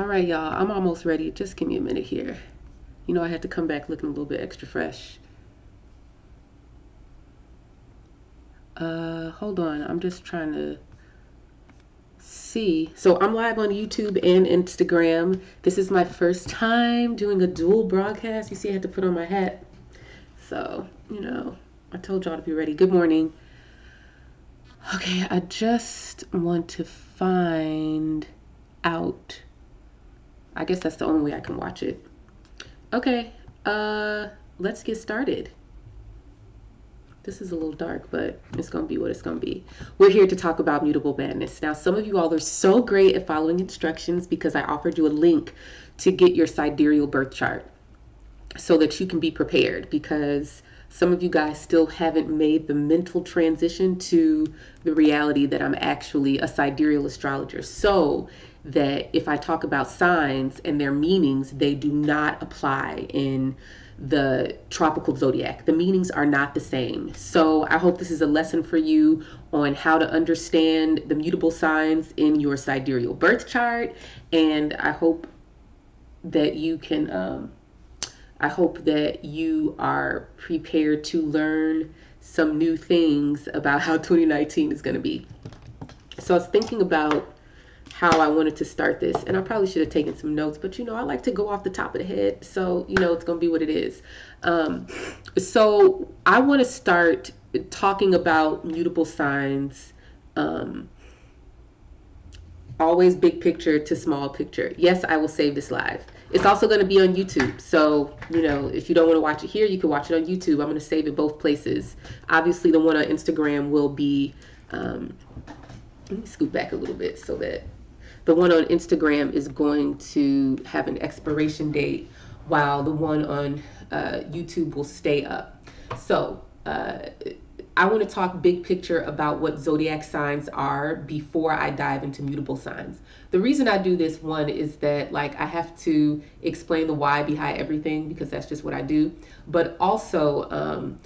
All right, y'all, I'm almost ready. Just give me a minute here. You know, I had to come back looking a little bit extra fresh. Hold on. I'm just trying to see. So I'm live on YouTube and Instagram. This is my first time doing a dual broadcast. You see, I had to put on my hat. So, you know, I told y'all to be ready. Good morning. Okay, I just want to find out. I guess that's the only way I can watch it. Okay, let's get started. This is a little dark, but it's going to be what it's going to be. We're here to talk about Mutable Madness. Now, some of you all are so great at following instructions because I offered you a link to get your sidereal birth chart so that you can be prepared, because some of you guys still haven't made the mental transition to the reality that I'm actually a sidereal astrologer. So that if I talk about signs and their meanings, they do not apply in the tropical zodiac. The meanings are not the same. So I hope this is a lesson for you on how to understand the mutable signs in your sidereal birth chart. And I hope that you can, I hope that you are prepared to learn some new things about how 2019 is going to be. So I was thinking about how I wanted to start this, and I probably should have taken some notes, but you know, I like to go off the top of the head, so you know, it's gonna be what it is. So I want to start talking about mutable signs, always big picture to small picture. Yes, I will save this live. It's also going to be on YouTube, so you know, if you don't want to watch it here, you can watch it on YouTube. I'm going to save it both places. Obviously, the one on Instagram will be, let me scoot back a little bit so that the one on Instagram is going to have an expiration date, while the one on YouTube will stay up. So I want to talk big picture about what zodiac signs are before I dive into mutable signs. The reason I do this, one, is that like I have to explain the why behind everything, because that's just what I do. But also,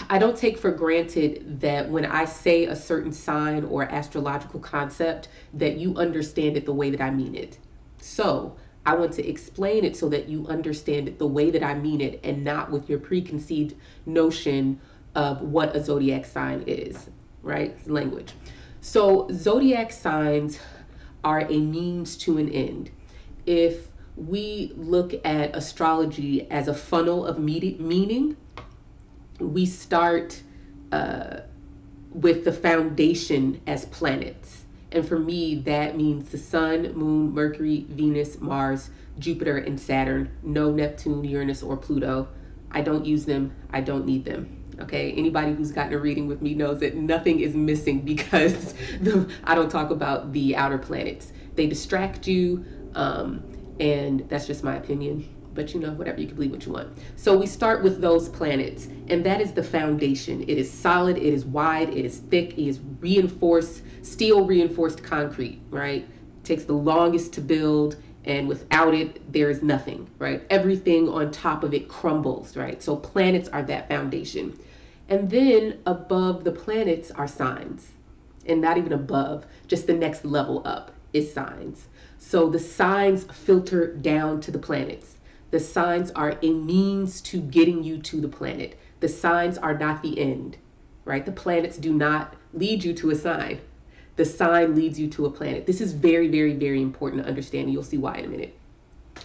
I don't take for granted that when I say a certain sign or astrological concept, that you understand it the way that I mean it. So I want to explain it so that you understand it the way that I mean it, and not with your preconceived notion of what a zodiac sign is, right? Language. So zodiac signs are a means to an end. If we look at astrology as a funnel of meaning, we start with the foundation as planets. And for me, that means the sun, moon, Mercury, Venus, Mars, Jupiter, and Saturn. No Neptune, Uranus, or Pluto. I don't use them. I don't need them. Okay, anybody who's gotten a reading with me knows that nothing is missing because I don't talk about the outer planets. They distract you, and that's just my opinion. But you know, whatever, you can believe what you want. So we start with those planets, and that is the foundation. It is solid, it is wide, it is thick, it is reinforced, steel reinforced concrete, right? It takes the longest to build, and without it, there is nothing, right? Everything on top of it crumbles, right? So planets are that foundation. And then above the planets are signs, and not even above, just the next level up is signs. So the signs filter down to the planets. The signs are a means to getting you to the planet. The signs are not the end, right? The planets do not lead you to a sign. The sign leads you to a planet. This is very, very, very important to understand. You'll see why in a minute.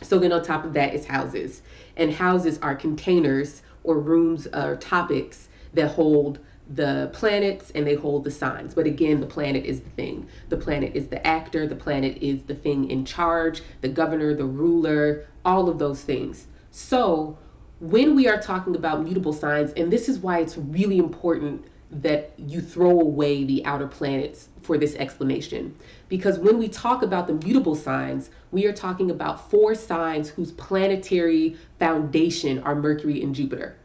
So then on top of that is houses. And houses are containers or rooms or topics that hold the planets and they hold the signs. But again, the planet is the thing. The planet is the actor. The planet is the thing in charge, the governor, the ruler, all of those things. So when we are talking about mutable signs, and this is why it's really important that you throw away the outer planets for this explanation, because when we talk about the mutable signs, we are talking about 4 signs whose planetary foundation are Mercury and Jupiter,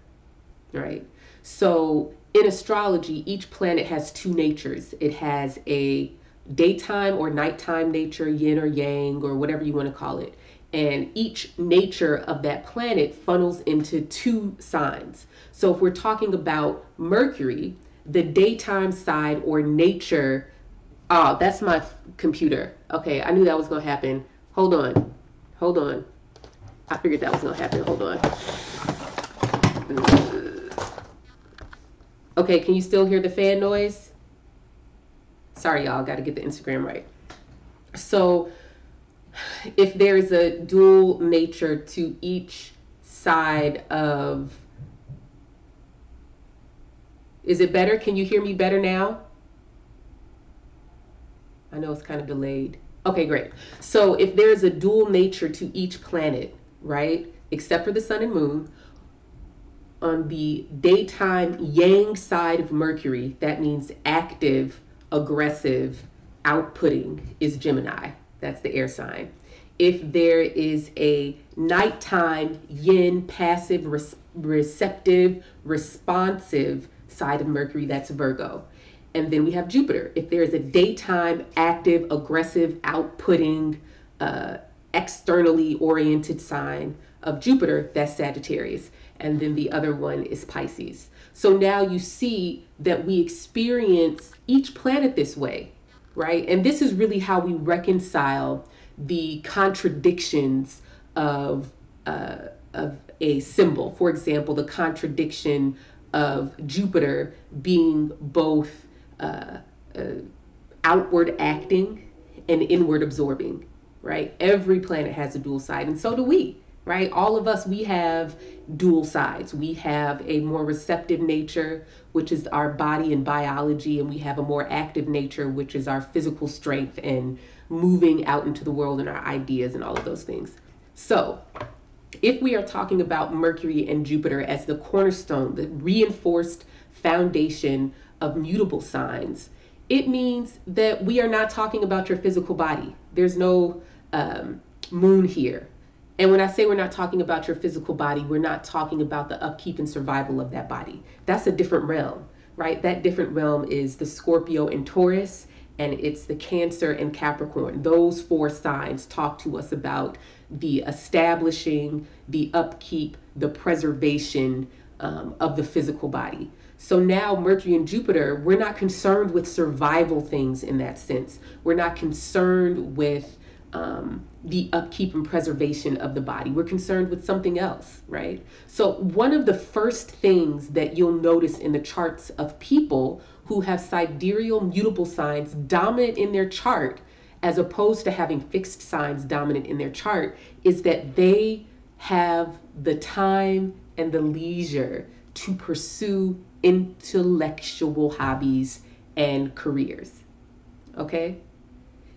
right? So in astrology, each planet has 2 natures. It has a daytime or nighttime nature, yin or yang, or whatever you want to call it. And each nature of that planet funnels into 2 signs. So if we're talking about Mercury, the daytime side or nature, oh, that's my computer. Okay, I knew that was going to happen. Hold on. Hold on. I figured that was going to happen. Hold on. Okay, can you still hear the fan noise? Sorry, y'all. Got to get the Instagram right. So, if there's a dual nature to each side of... Is it better? Can you hear me better now? I know it's kind of delayed. Okay, great. So if there's a dual nature to each planet, right, except for the sun and moon, on the daytime yang side of Mercury, that means active, aggressive, outputting, is Gemini. That's the air sign. If there is a nighttime yin, passive, receptive, responsive side of Mercury, that's Virgo. And then we have Jupiter. If there is a daytime, active, aggressive, outputting, externally oriented sign of Jupiter, that's Sagittarius. And then the other one is Pisces. So now you see that we experience each planet this way, right? And this is really how we reconcile the contradictions of a symbol. For example, the contradiction of Jupiter being both outward acting and inward absorbing, right? Every planet has a dual side, and so do we, right? All of us, we have dual sides. We have a more receptive nature, which is our body and biology, and we have a more active nature, which is our physical strength and moving out into the world and our ideas and all of those things. So if we are talking about Mercury and Jupiter as the cornerstone, the reinforced foundation of mutable signs, it means that we are not talking about your physical body. There's no moon here. And when I say we're not talking about your physical body, we're not talking about the upkeep and survival of that body. That's a different realm, right? That different realm is the Scorpio and Taurus, and it's the Cancer and Capricorn. Those four signs talk to us about the establishing, the upkeep, the preservation of the physical body. So now Mercury and Jupiter, we're not concerned with survival things in that sense. We're not concerned with the upkeep and preservation of the body. We're concerned with something else, right? So one of the first things that you'll notice in the charts of people who have sidereal mutable signs dominant in their chart, as opposed to having fixed signs dominant in their chart, is that they have the time and the leisure to pursue intellectual hobbies and careers. Okay?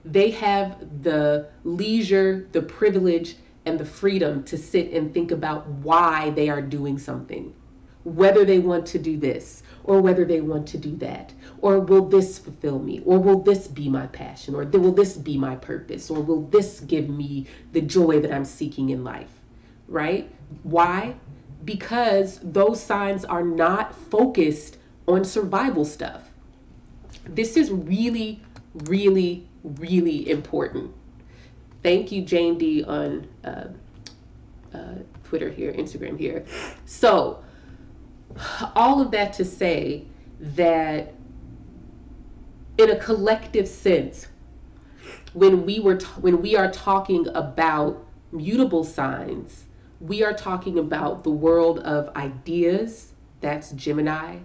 They have the leisure, the privilege, and the freedom to sit and think about why they are doing something. Whether they want to do this, or whether they want to do that, or will this fulfill me, or will this be my passion, or will this be my purpose, or will this give me the joy that I'm seeking in life, right? Why? Because those signs are not focused on survival stuff. This is really, really, really important. Thank you, Jane D, on Twitter here, Instagram here. So all of that to say that in a collective sense, when we are talking about mutable signs, we are talking about the world of ideas, that's Gemini,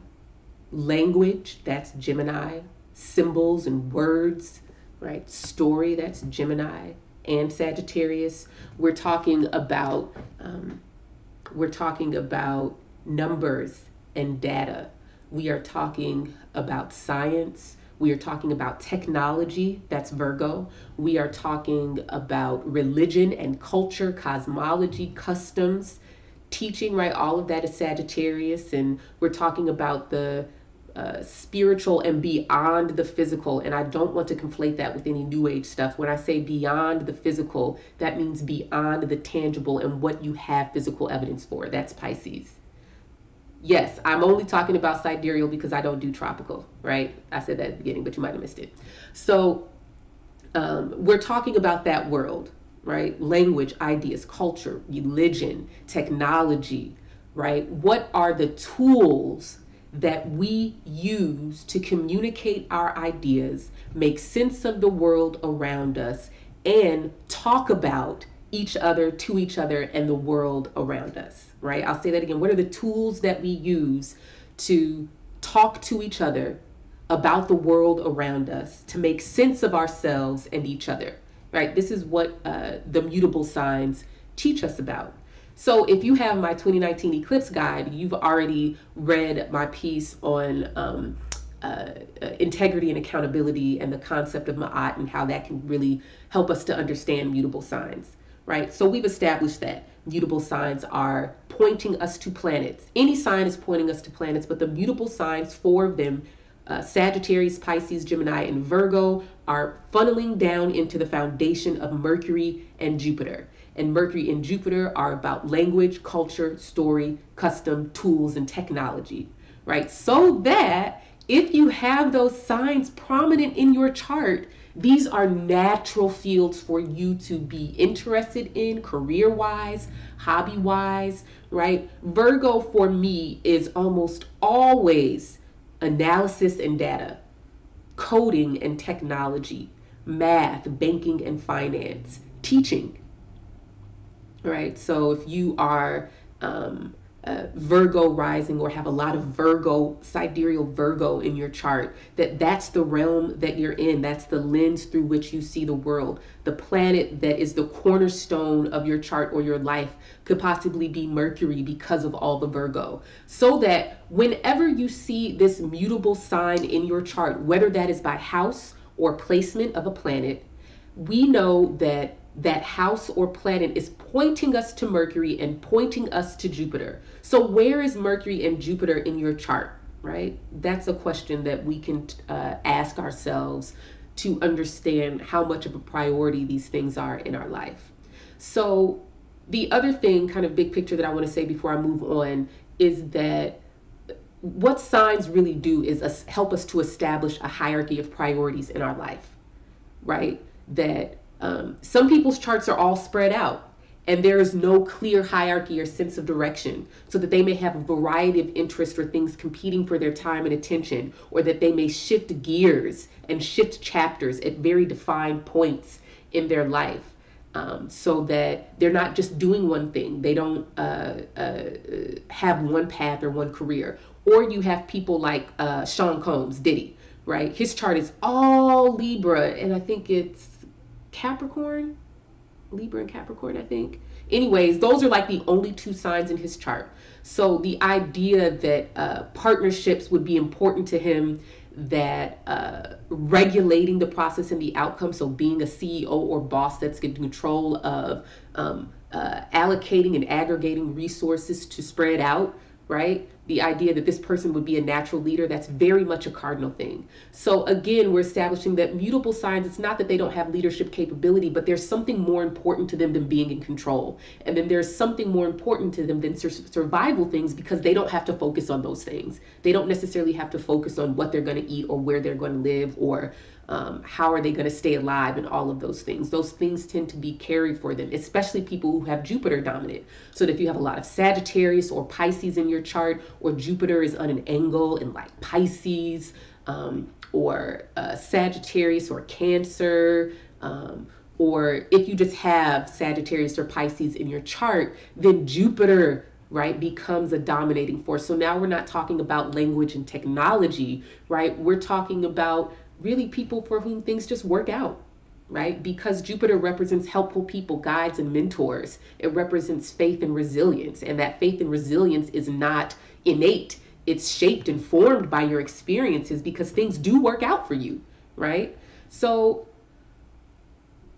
language, that's Gemini, symbols and words, right? Story, that's Gemini and Sagittarius. We're talking about numbers and data. We are talking about science. We are talking about technology, that's Virgo. We are talking about religion and culture, cosmology, customs, teaching, right? All of that is Sagittarius. And we're talking about the spiritual and beyond the physical. And I don't want to conflate that with any New Age stuff. When I say beyond the physical, that means beyond the tangible and what you have physical evidence for. That's Pisces. Yes, I'm only talking about sidereal because I don't do tropical, right? I said that at the beginning, but you might have missed it. So we're talking about that world, right? Language, ideas, culture, religion, technology, right? What are the tools that we use to communicate our ideas, make sense of the world around us, and talk about each other, to each other, and the world around us, right? I'll say that again. What are the tools that we use to talk to each other about the world around us, to make sense of ourselves and each other, right? This is what the mutable signs teach us about. So if you have my 2019 eclipse guide, you've already read my piece on integrity and accountability and the concept of Ma'at and how that can really help us to understand mutable signs, right? So we've established that mutable signs are pointing us to planets. Any sign is pointing us to planets, but the mutable signs, 4 of them, Sagittarius, Pisces, Gemini, and Virgo, are funneling down into the foundation of Mercury and Jupiter. And Mercury and Jupiter are about language, culture, story, custom, tools, and technology, right? So that if you have those signs prominent in your chart, these are natural fields for you to be interested in career-wise, hobby-wise, right? Virgo for me is almost always analysis and data, coding and technology, math, banking and finance, teaching, right? So if you are Virgo rising or have a lot of Virgo, sidereal Virgo in your chart, that's the realm that you're in. That's the lens through which you see the world. The planet that is the cornerstone of your chart or your life could possibly be Mercury because of all the Virgo. So that whenever you see this mutable sign in your chart, whether that is by house or placement of a planet, we know that that house or planet is pointing us to Mercury and pointing us to Jupiter. So where is Mercury and Jupiter in your chart, right? That's a question that we can ask ourselves to understand how much of a priority these things are in our life. So the other thing, kind of big picture, that I want to say before I move on is that what signs really do is help us to establish a hierarchy of priorities in our life, right? That some people's charts are all spread out and there is no clear hierarchy or sense of direction, so that they may have a variety of interests or things competing for their time and attention, or that they may shift gears and shift chapters at very defined points in their life, so that they're not just doing one thing. They don't have one path or one career. Or you have people like Sean Combs, Diddy, right? His chart is all Libra, and I think it's Capricorn, Libra and Capricorn, I think. Anyways, those are like the only 2 signs in his chart. So the idea that partnerships would be important to him, that regulating the process and the outcome, so being a CEO or boss that's in control of allocating and aggregating resources to spread out, right? The idea that this person would be a natural leader, that's very much a cardinal thing. So again, we're establishing that mutable signs, it's not that they don't have leadership capability, but there's something more important to them than being in control. And then there's something more important to them than survival things, because they don't have to focus on those things. They don't necessarily have to focus on what they're going to eat or where they're going to live, or how are they going to stay alive, and all of those things. Those things tend to be carried for them, especially people who have Jupiter dominant. So that if you have a lot of Sagittarius or Pisces in your chart, or Jupiter is on an angle in like Pisces, or Sagittarius or Cancer, or if you just have Sagittarius or Pisces in your chart, then Jupiter, right, becomes a dominating force. So now we're not talking about language and technology, right? We're talking about really people for whom things just work out, right? Because Jupiter represents helpful people, guides, and mentors. It represents faith and resilience. And that faith and resilience is not innate. It's shaped and formed by your experiences, because things do work out for you, right? So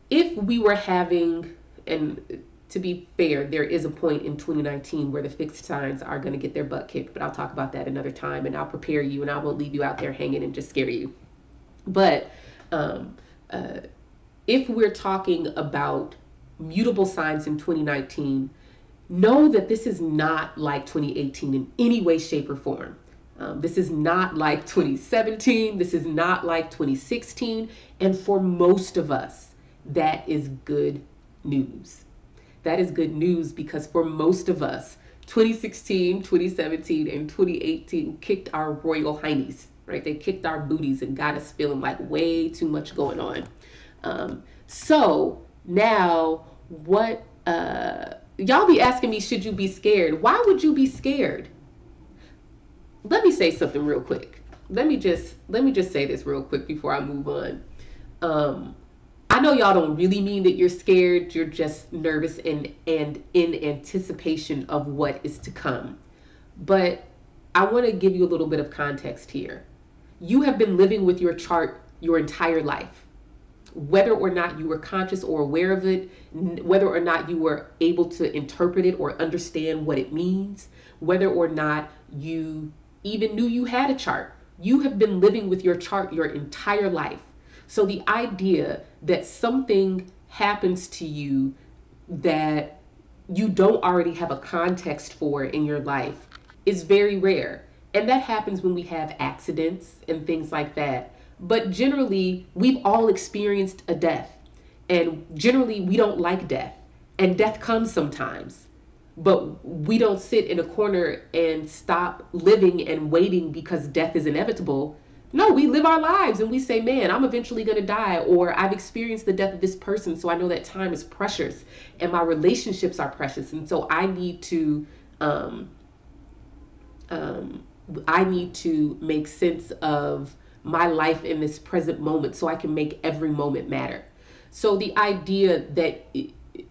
if we were having, and to be fair, there is a point in 2019 where the fixed signs are going to get their butt kicked, but I'll talk about that another time, and I'll prepare you, and I won't leave you out there hanging and just scare you. But if we're talking about mutable signs in 2019, know that this is not like 2018 in any way, shape, or form. This is not like 2017. This is not like 2016. And for most of us, that is good news. That is good news, because for most of us, 2016, 2017, and 2018 kicked our royal heinies, right? They kicked our booties and got us feeling like way too much going on. So now what, y'all be asking me, should you be scared? Why would you be scared? Let me say something real quick. Let me just say this real quick before I move on. I know y'all don't really mean that you're scared. You're just nervous and in anticipation of what is to come. But I want to give you a little bit of context here. You have been living with your chart your entire life. Whether or not you were conscious or aware of it, whether or not you were able to interpret it or understand what it means, whether or not you even knew you had a chart, you have been living with your chart your entire life. So the idea that something happens to you that you don't already have a context for in your life is very rare. And that happens when we have accidents and things like that. But generally, we've all experienced a death. And generally, we don't like death. And death comes sometimes. But we don't sit in a corner and stop living and waiting because death is inevitable. No, we live our lives and we say, man, I'm eventually going to die, or I've experienced the death of this person, so I know that time is precious and my relationships are precious. And so I need to make sense of my life in this present moment so I can make every moment matter. So the idea that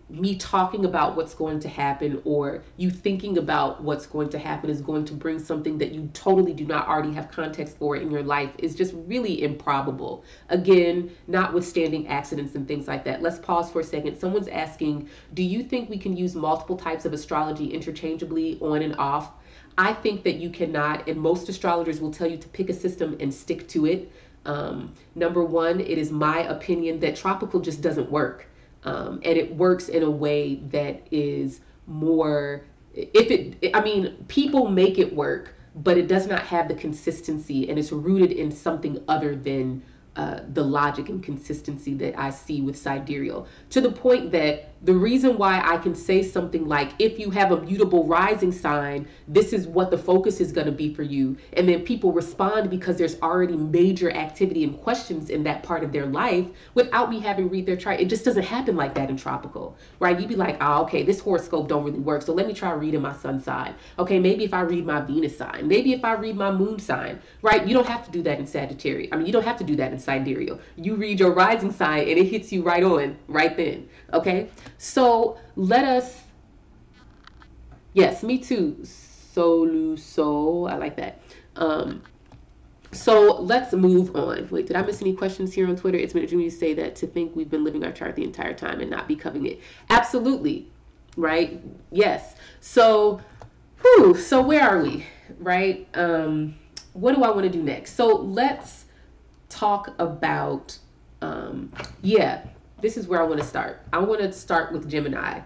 me talking about what's going to happen or you thinking about what's going to happen is going to bring something that you totally do not already have context for in your life is just really improbable. Again, notwithstanding accidents and things like that. Let's pause for a second. Someone's asking, do you think we can use multiple types of astrology interchangeably on and off? I think that you cannot, and most astrologers will tell you to pick a system and stick to it. Number one, it is my opinion that tropical just doesn't work. And it works in a way that is more, people make it work, but it does not have the consistency, and it's rooted in something other than the logic and consistency that I see with sidereal, to the point that the reason why I can say something like, if you have a mutable rising sign, this is what the focus is going to be for you. And then people respond because there's already major activity and questions in that part of their life without me having read their chart. It just doesn't happen like that in tropical, right? You'd be like, oh, okay, this horoscope don't really work. So let me try reading my sun sign. Okay, maybe if I read my Venus sign, maybe if I read my moon sign, right? You don't have to do that in Sagittarius. You don't have to do that in sidereal. You read your rising sign and it hits you right on, right then. Okay, so let us, yes, me too. So I like that. So let's move on. Wait, did I miss any questions here on Twitter? It's been a dream to say that, to think we've been living our chart the entire time and not be covering it. Absolutely, right? Yes. So, so where are we, right? What do I want to do next? So let's talk about, this is where I want to start. I want to start with Gemini,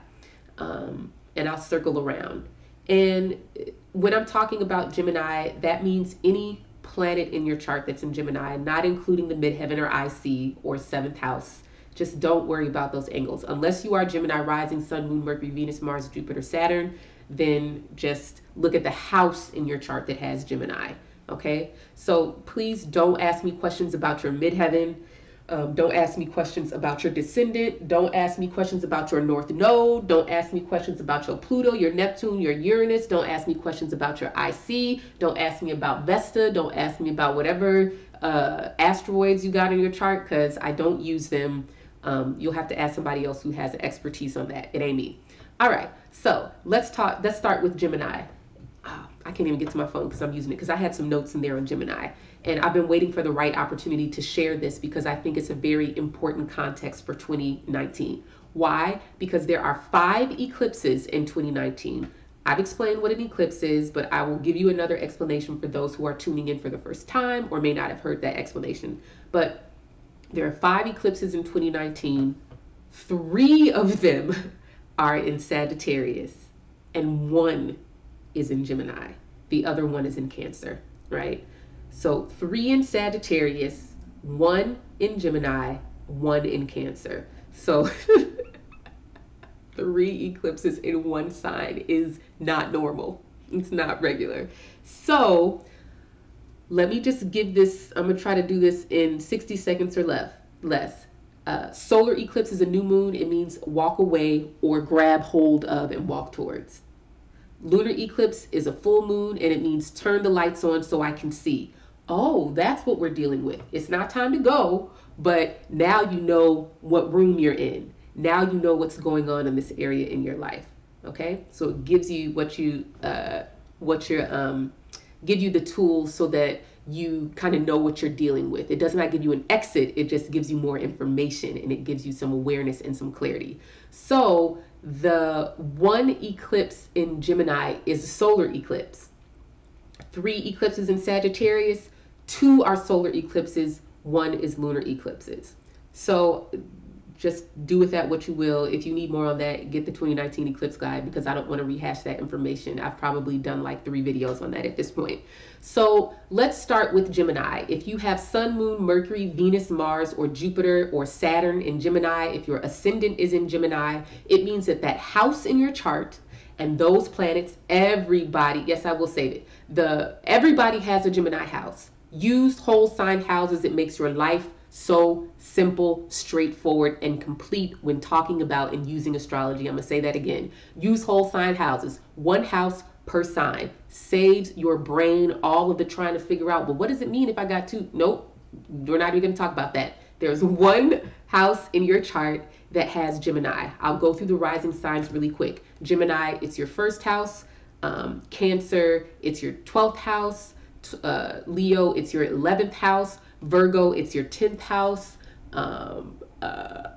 and I'll circle around. And when I'm talking about Gemini, that means any planet in your chart that's in Gemini, not including the midheaven or IC or 7th house. Just don't worry about those angles. Unless you are Gemini rising, Sun, Moon, Mercury, Venus, Mars, Jupiter, Saturn, then just look at the house in your chart that has Gemini. Okay? So please don't ask me questions about your midheaven. Don't ask me questions about your descendant. Don't ask me questions about your North Node. Don't ask me questions about your Pluto, your Neptune, your Uranus. Don't ask me questions about your IC. Don't ask me about Vesta. Don't ask me about whatever asteroids you got in your chart, because I don't use them. You'll have to ask somebody else who has expertise on that. It ain't me. All right, so let's start with Gemini. Oh, I can't even get to my phone because I'm using it, because I had some notes in there on Gemini. And I've been waiting for the right opportunity to share this because I think it's a very important context for 2019. Why? Because there are 5 eclipses in 2019. I've explained what an eclipse is, but I will give you another explanation for those who are tuning in for the first time or may not have heard that explanation. But there are 5 eclipses in 2019. 3 of them are in Sagittarius and 1 is in Gemini. The other 1 is in Cancer, right? So 3 in Sagittarius, 1 in Gemini, 1 in Cancer. So 3 eclipses in 1 sign is not normal. It's not regular. So let me just give this, I'm going to try to do this in 60 seconds or less. Solar eclipse is a new moon. It means walk away or grab hold of and walk towards. Lunar eclipse is a full moon, and it means turn the lights on so I can see. Oh, that's what we're dealing with. It's not time to go, but now you know what room you're in. Now you know what's going on in this area in your life. Okay, so it gives you give you the tools so that you kind of know what you're dealing with. It does not give you an exit. It just gives you more information, and it gives you some awareness and some clarity. So the one eclipse in Gemini is a solar eclipse. 3 eclipses in Sagittarius, 2 are solar eclipses, 1 is lunar eclipses. So just do with that what you will. If you need more on that, get the 2019 eclipse guide, because I don't want to rehash that information. I've probably done like 3 videos on that at this point. So let's start with Gemini. If you have Sun, Moon, Mercury, Venus, Mars, or Jupiter or Saturn in Gemini, if your ascendant is in Gemini, it means that that house in your chart and those planets, everybody, yes, I will say it, everybody has a Gemini house. Use whole sign houses. It makes your life so simple, straightforward, and complete when talking about and using astrology. I'm going to say that again. Use whole sign houses. 1 house per sign. Saves your brain all of the trying to figure out, well, what does it mean if I got 2? Nope, we're not even going to talk about that. There's 1 house in your chart that has Gemini. I'll go through the rising signs really quick. Gemini, it's your 1st house. Cancer, it's your 12th house. Leo, it's your 11th house. Virgo, it's your 10th house.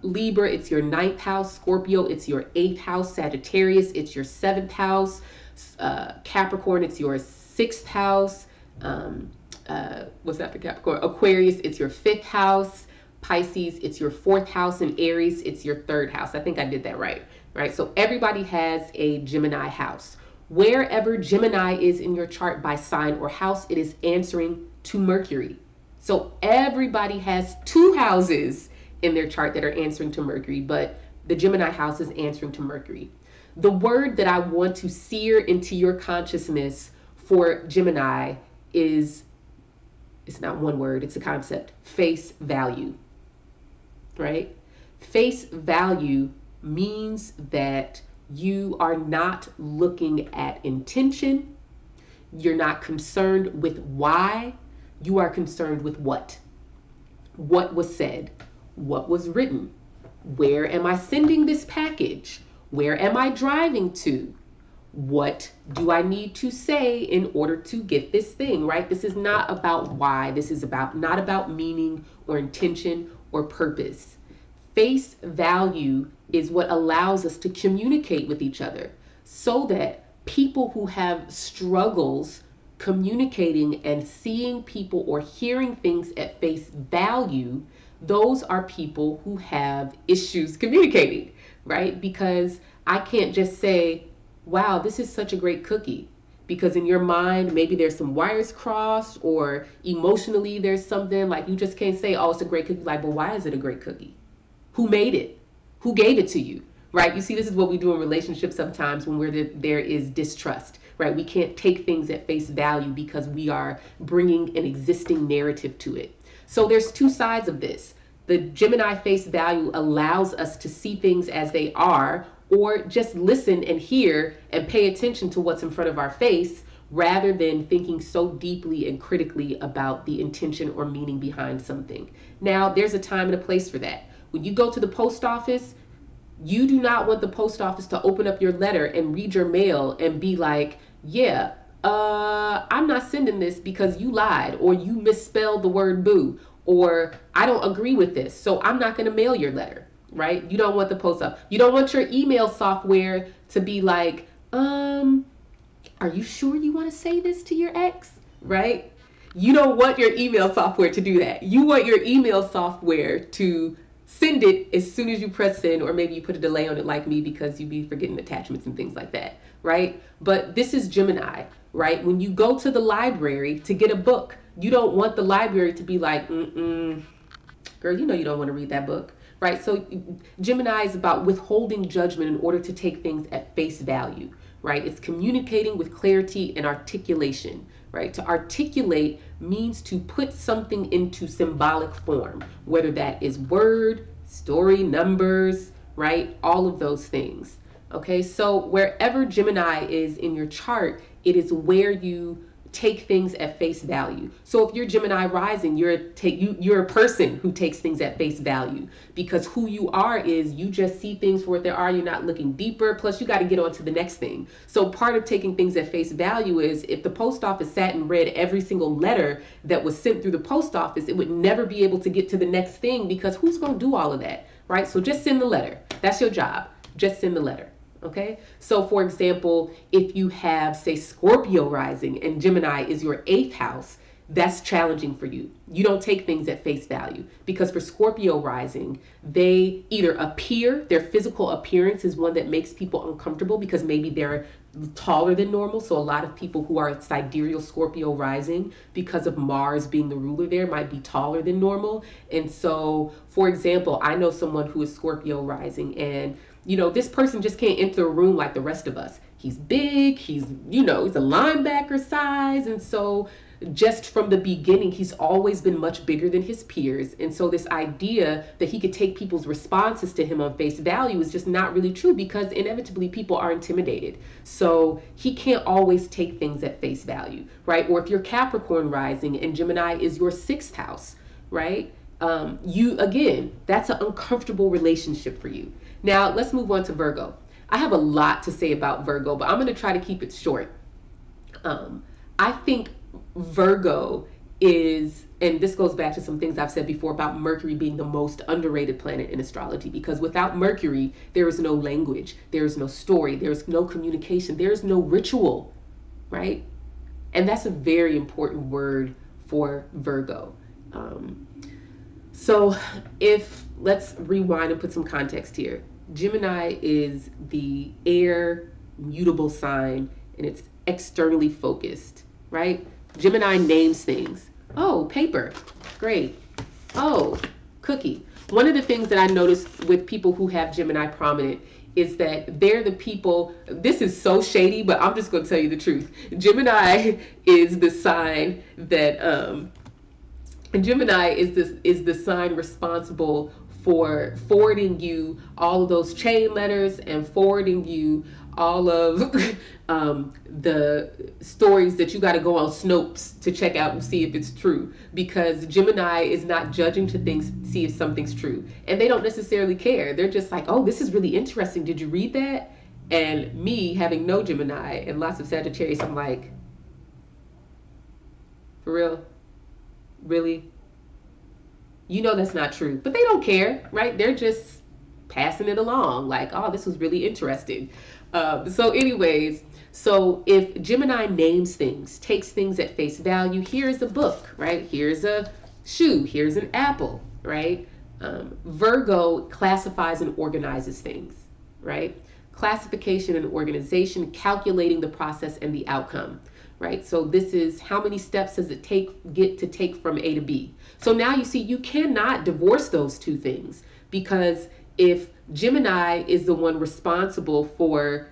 Libra, it's your 9th house. Scorpio, it's your 8th house. Sagittarius, it's your 7th house. Capricorn, it's your 6th house. What's that for Capricorn? Aquarius, it's your 5th house. Pisces, it's your 4th house. And Aries, it's your 3rd house. I think I did that right. Right? So everybody has a Gemini house. Wherever Gemini is in your chart by sign or house, it is answering to Mercury. So everybody has 2 houses in their chart that are answering to Mercury, but the Gemini house is answering to Mercury. The word that I want to sear into your consciousness for Gemini is, it's not one word, it's a concept: face value, right? Face value means that you are not looking at intention. You're not concerned with why. You are concerned with what. What was said? What was written? Where am I sending this package? Where am I driving to? What do I need to say in order to get this thing, right? This is not about why. This is not about meaning or intention or purpose. Face value is what allows us to communicate with each other, so that people who have struggles communicating and seeing people or hearing things at face value, those are people who have issues communicating, right? Because I can't just say, wow, this is such a great cookie, because in your mind, maybe there's some wires crossed, or emotionally there's something, like you just can't say, oh, it's a great cookie. Like, but why is it a great cookie? Who made it? Who gave it to you, right? You see, this is what we do in relationships sometimes when there is distrust, right? We can't take things at face value because we are bringing an existing narrative to it. So there's 2 sides of this. The Gemini face value allows us to see things as they are, or just listen and hear and pay attention to what's in front of our face, rather than thinking so deeply and critically about the intention or meaning behind something. Now, there's a time and a place for that. When you go to the post office, you do not want the post office to open up your letter and read your mail and be like, yeah, I'm not sending this because you lied, or you misspelled the word boo, or I don't agree with this, so I'm not going to mail your letter, right? You don't want the post office. You don't want your email software to be like, are you sure you want to say this to your ex, right? You don't want your email software to do that. You want your email software to send it as soon as you press send, or maybe you put a delay on it like me because you be forgetting attachments and things like that, right? But this is Gemini, right? When you go to the library to get a book, you don't want the library to be like, girl, you know you don't want to read that book, right? So Gemini is about withholding judgment in order to take things at face value, right? It's communicating with clarity and articulation, right? To articulate means to put something into symbolic form, whether that is word, story, numbers, right? All of those things. Okay, so wherever Gemini is in your chart, it is where you take things at face value. So if you're Gemini rising, you're a person who takes things at face value, because who you are is you just see things for what they are. You're not looking deeper. Plus, you got to get on to the next thing. So part of taking things at face value is if the post office sat and read every single letter that was sent through the post office, it would never be able to get to the next thing, because who's going to do all of that, right? So just send the letter. That's your job. Just send the letter. Okay, so for example, if you have, say, Scorpio rising and Gemini is your 8th house, that's challenging for you. You don't take things at face value, because for Scorpio rising, they either appear, their physical appearance is one that makes people uncomfortable because maybe they're taller than normal. So a lot of people who are sidereal Scorpio rising, because of Mars being the ruler there, might be taller than normal. And so, for example, I know someone who is Scorpio rising, and this person just can't enter a room like the rest of us. He's big, he's a linebacker size. And so just from the beginning, he's always been much bigger than his peers. And so this idea that he could take people's responses to him on face value is just not really true, because inevitably people are intimidated. So he can't always take things at face value, right? Or if you're Capricorn rising and Gemini is your 6th house, right? That's an uncomfortable relationship for you. Now, let's move on to Virgo. I have a lot to say about Virgo, but I'm going to try to keep it short. I think Virgo is, and this goes back to some things I've said before about Mercury being the most underrated planet in astrology, because without Mercury, there is no language, there is no story, there is no communication, there is no ritual, right? And that's a very important word for Virgo. So let's rewind and put some context here. Gemini is the air mutable sign, and it's externally focused, right? Gemini names things. Oh, paper. Great. Oh, cookie. One of the things that I noticed with people who have Gemini prominent is that they're the people, this is so shady, but I'm just going to tell you the truth. Gemini is the sign that, Gemini is the sign responsible for forwarding you all of those chain letters and forwarding you all of the stories that you got to go on Snopes to check out and see if it's true, because Gemini is not judging to things, see if something's true, and they don't necessarily care. They're just like, oh, this is really interesting, did you read that? And me, having no Gemini and lots of Sagittarius, I'm like, for real? Really? That's not true. But they don't care, right? They're just passing it along like, oh, this was really interesting. So anyways, so if Gemini names things, takes things at face value, here's a book, right? Here's a shoe, here's an apple, right? Virgo classifies and organizes things, right? Classification and organization, calculating the process and the outcome, right? So this is how many steps does it get to take from A to B. So now you see, you cannot divorce those two things, because if Gemini is the one responsible for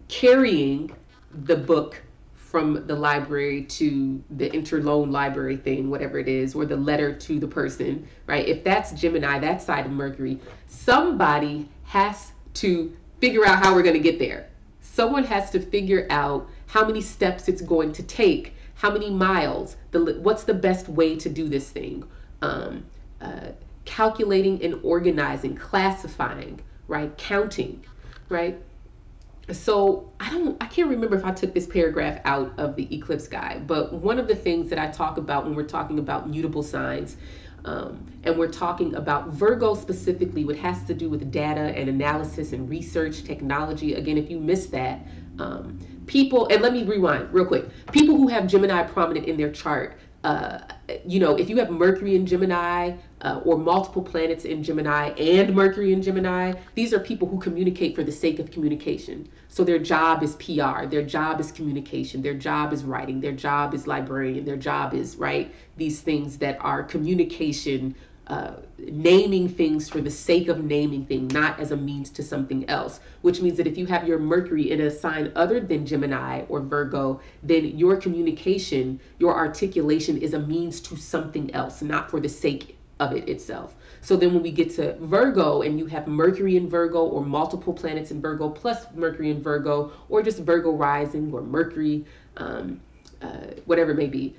carrying the book from the library to the interloan library thing, whatever it is, or the letter to the person, right? If that's Gemini, that side of Mercury, somebody has to figure out how we're going to get there. Someone has to figure out how many steps it's going to take, how many miles, what's the best way to do this thing. Calculating and organizing, classifying, right? Counting, right? So I can't remember if I took this paragraph out of the eclipse guide, but one of the things that I talk about when we're talking about mutable signs, and we're talking about Virgo specifically, what has to do with data and analysis and research technology. Again, if you missed that, people, and let me rewind real quick. People who have Gemini prominent in their chart, if you have Mercury in Gemini, or multiple planets in Gemini and Mercury in Gemini, these are people who communicate for the sake of communication. So their job is PR, their job is communication, their job is writing, their job is librarian, their job is, right, these things that are communication naming things for the sake of naming things, not as a means to something else, which means that if you have your Mercury in a sign other than Gemini or Virgo, then your communication, your articulation is a means to something else, not for the sake of it itself. So then when we get to Virgo and you have Mercury in Virgo or multiple planets in Virgo plus Mercury in Virgo, or just Virgo rising or Mercury, whatever it may be,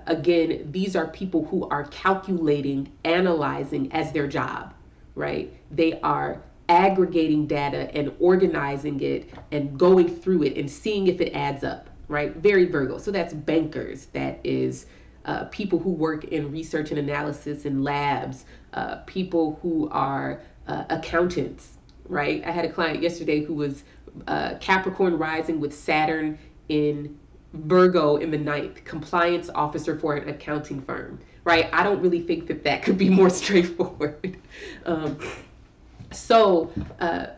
again, these are people who are calculating, analyzing as their job, right? They are aggregating data and organizing it and going through it and seeing if it adds up, right? Very Virgo. So that's bankers. That is people who work in research and analysis in labs, people who are accountants, right? I had a client yesterday who was Capricorn rising with Saturn in Virgo in the ninth, compliance officer for an accounting firm, right? I don't really think that that could be more straightforward. So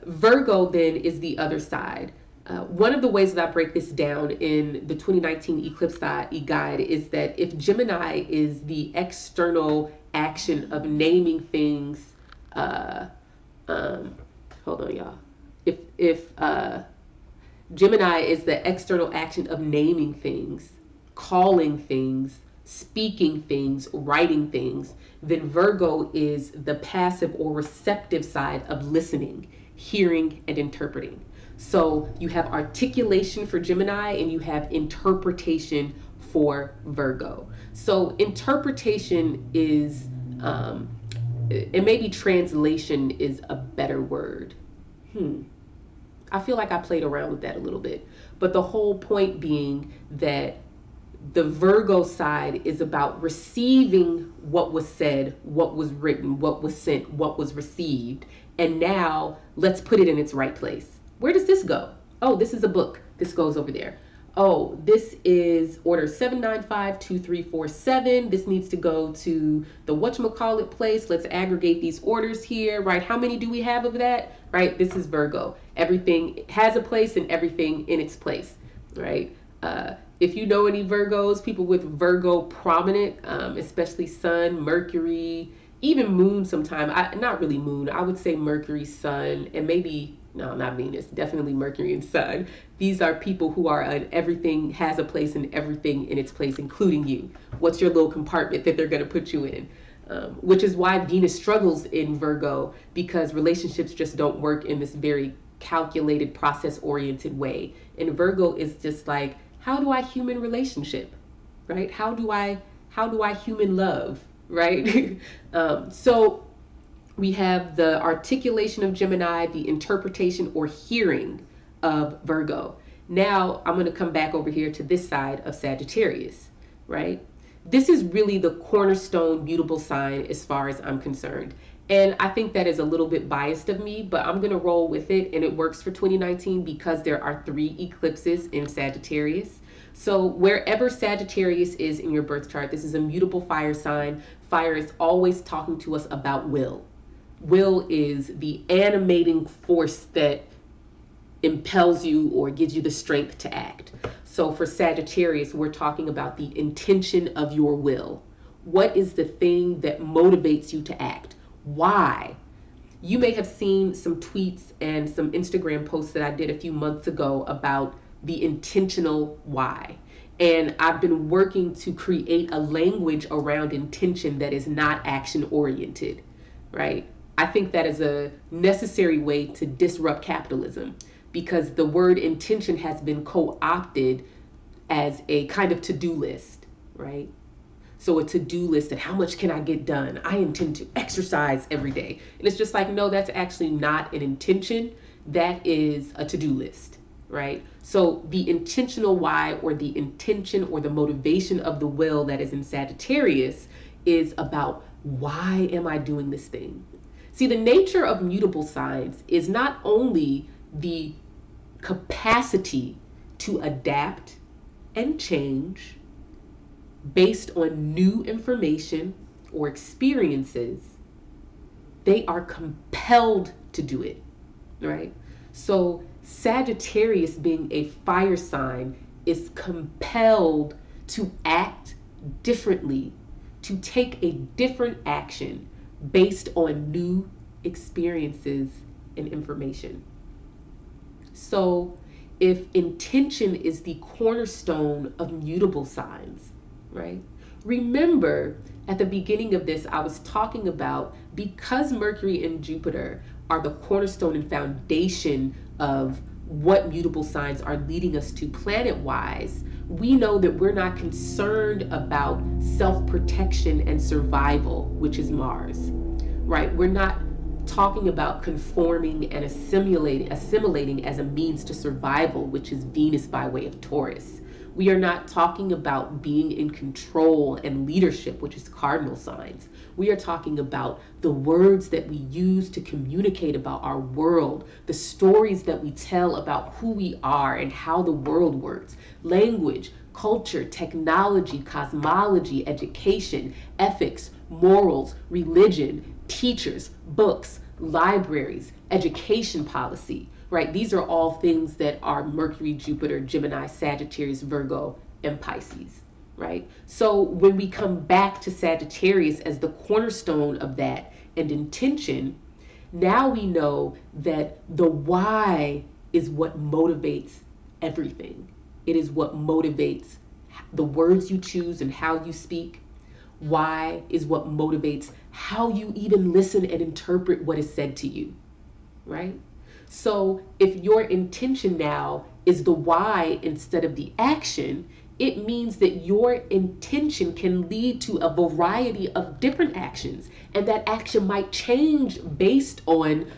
Virgo then is the other side. One of the ways that I break this down in the 2019 Eclipse Guide is that if Gemini is the external action of naming things, hold on, y'all. If Gemini is the external action of naming things, calling things, speaking things, writing things, then Virgo is the passive or receptive side of listening, hearing, and interpreting. So you have articulation for Gemini and you have interpretation for Virgo. So interpretation is, and maybe translation is a better word. I feel like I played around with that a little bit. But the whole point being that the Virgo side is about receiving what was said, what was written, what was sent, what was received. And now let's put it in its right place. Where does this go? Oh, this is a book. This goes over there. Oh, this is order 7952347. This needs to go to the whatchamacallit place. Let's aggregate these orders here, right? How many do we have of that? Right? This is Virgo. Everything has a place and everything in its place, right? If you know any Virgos, people with Virgo prominent, especially Sun, Mercury, even Moon sometime. Not really Moon. I would say Mercury, Sun, and maybe, no, not Venus, definitely Mercury and Sun. These are people who are everything has a place and everything in its place, including you. What's your little compartment that they're going to put you in? Which is why Venus struggles in Virgo, because relationships just don't work in this very calculated, process-oriented way. And Virgo is just like, how do I human relationship, right? How do I human love, right? So we have the articulation of Gemini, the interpretation or hearing of Virgo. Now I'm going to come back over here to this side of Sagittarius, right? This is really the cornerstone mutable sign as far as I'm concerned. And I think that is a little bit biased of me, but I'm going to roll with it. And it works for 2019 because there are 3 eclipses in Sagittarius. So wherever Sagittarius is in your birth chart, this is a mutable fire sign. Fire is always talking to us about will. Will is the animating force that impels you or gives you the strength to act. So for Sagittarius, we're talking about the intention of your will. What is the thing that motivates you to act? Why? You may have seen some tweets and some Instagram posts that I did a few months ago about the intentional why. And I've been working to create a language around intention that is not action oriented, right? I think that is a necessary way to disrupt capitalism, because the word intention has been co-opted as a kind of to-do list, right? So a to-do list and how much can I get done? I intend to exercise every day. And it's just like, no, that's actually not an intention. That is a to-do list, right? So the intentional why, or the intention or the motivation of the will that is in Sagittarius is about, why am I doing this thing? See, the nature of mutable signs is not only the capacity to adapt and change based on new information or experiences, they are compelled to do it, right? So Sagittarius, being a fire sign, is compelled to act differently, to take a different action based on new experiences and information. So if intention is the cornerstone of mutable signs, right? Remember, at the beginning of this, I was talking about because Mercury and Jupiter are the cornerstone and foundation of what mutable signs are leading us to planet wise, we know that we're not concerned about self protection and survival, which is Mars, right? We're not talking about conforming and assimilating as a means to survival, which is Venus by way of Taurus. We are not talking about being in control and leadership, which is cardinal signs. We are talking about the words that we use to communicate about our world, the stories that we tell about who we are and how the world works, language, culture, technology, cosmology, education, ethics, morals, religion, teachers, books, libraries, education policy, right? These are all things that are Mercury, Jupiter, Gemini, Sagittarius, Virgo, and Pisces, right? So when we come back to Sagittarius as the cornerstone of that and intention, now we know that the why is what motivates everything. It is what motivates the words you choose and how you speak. Why is what motivates how you even listen and interpret what is said to you, right? So if your intention now is the why instead of the action, it means that your intention can lead to a variety of different actions, and that action might change based on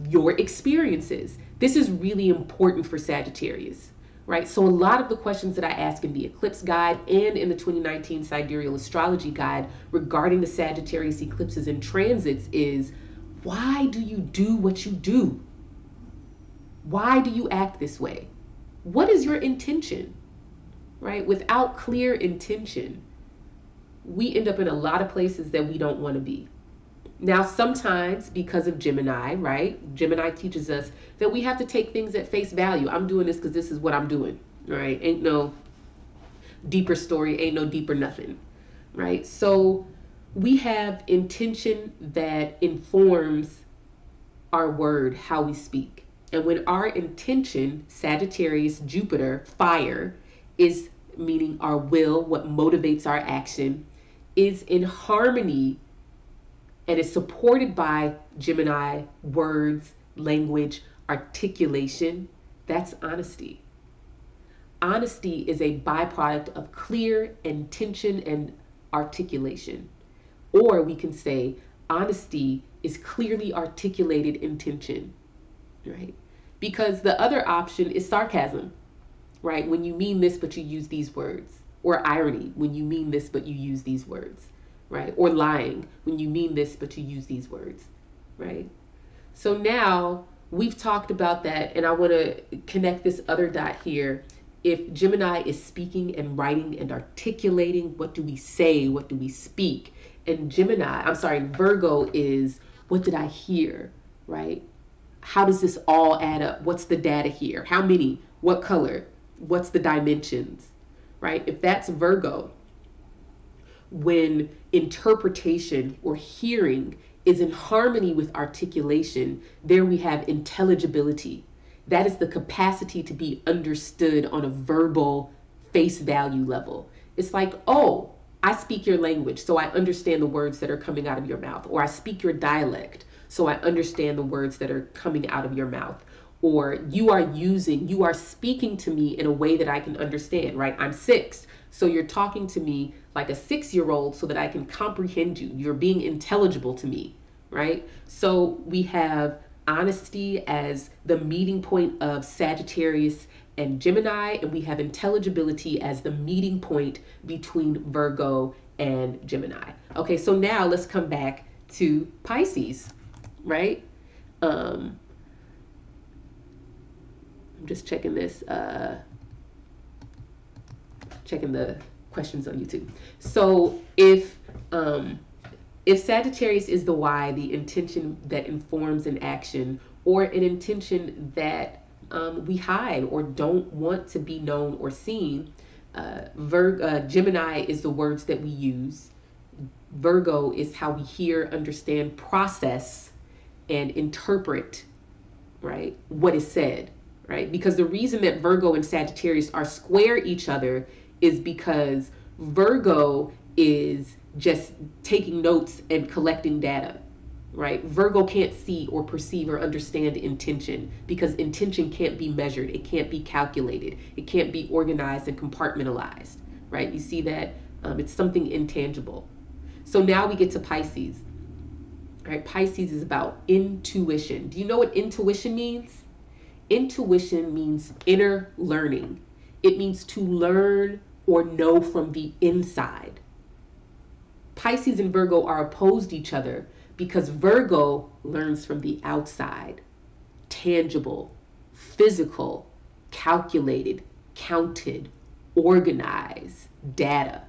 your experiences. This is really important for Sagittarius, right? So a lot of the questions that I ask in the Eclipse Guide and in the 2019 Sidereal Astrology Guide regarding the Sagittarius eclipses and transits is, why do you do what you do? Why do you act this way? What is your intention, right? Without clear intention, we end up in a lot of places that we don't want to be. Now, sometimes because of Gemini, right? Gemini teaches us that we have to take things at face value. I'm doing this because this is what I'm doing, right? Ain't no deeper story, ain't no deeper nothing, right? So we have intention that informs our word, how we speak. And when our intention, Sagittarius, Jupiter, fire, is meaning our will, what motivates our action, is in harmony and is supported by Gemini, words, language, articulation, that's honesty. Honesty is a byproduct of clear intention and articulation. Or we can say honesty is clearly articulated intention, right? Because the other option is sarcasm, right? When you mean this, but you use these words. Or irony, when you mean this, but you use these words, right? Or lying, when you mean this, but you use these words, right? So now we've talked about that, and I want to connect this other dot here. If Gemini is speaking and writing and articulating, what do we say? What do we speak? And Virgo is, what did I hear, right? How does this all add up? What's the data here? How many? What color? What's the dimensions, right? If that's Virgo, when interpretation or hearing is in harmony with articulation, there we have intelligibility. That is the capacity to be understood on a verbal face value level. It's like, oh, I speak your language, so I understand the words that are coming out of your mouth. Or I speak your dialect, so I understand the words that are coming out of your mouth. Or you are speaking to me in a way that I can understand, right? I'm 6, so you're talking to me like a 6-year-old so that I can comprehend you. You're being intelligible to me, right? So we have honesty as the meeting point of Sagittarius and Gemini, and we have intelligibility as the meeting point between Virgo and Gemini. Okay, so now let's come back to Pisces, right? I'm just checking this, checking the questions on YouTube. So if Sagittarius is the why, the intention that informs an action, or an intention that we hide or don't want to be known or seen, Gemini is the words that we use. Virgo is how we hear, understand, process, and interpret, right, what is said, right? Because the reason that Virgo and Sagittarius are square each other is because Virgo is just taking notes and collecting data, right? Virgo can't see or perceive or understand intention because intention can't be measured. It can't be calculated. It can't be organized and compartmentalized, right? You see that? It's something intangible. So now we get to Pisces. All right, Pisces is about intuition. Do you know what intuition means? Intuition means inner learning. It means to learn or know from the inside. Pisces and Virgo are opposed to each other because Virgo learns from the outside, tangible, physical, calculated, counted, organized, data,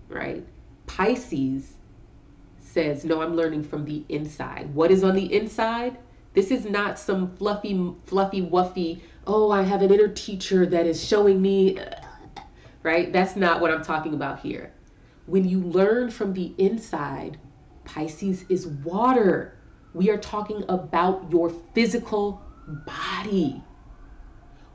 right? Pisces says, no, I'm learning from the inside. What is on the inside? This is not some fluffy, wuffy, oh, I have an inner teacher that is showing me, right? That's not what I'm talking about here. When you learn from the inside, Pisces is water. We are talking about your physical body.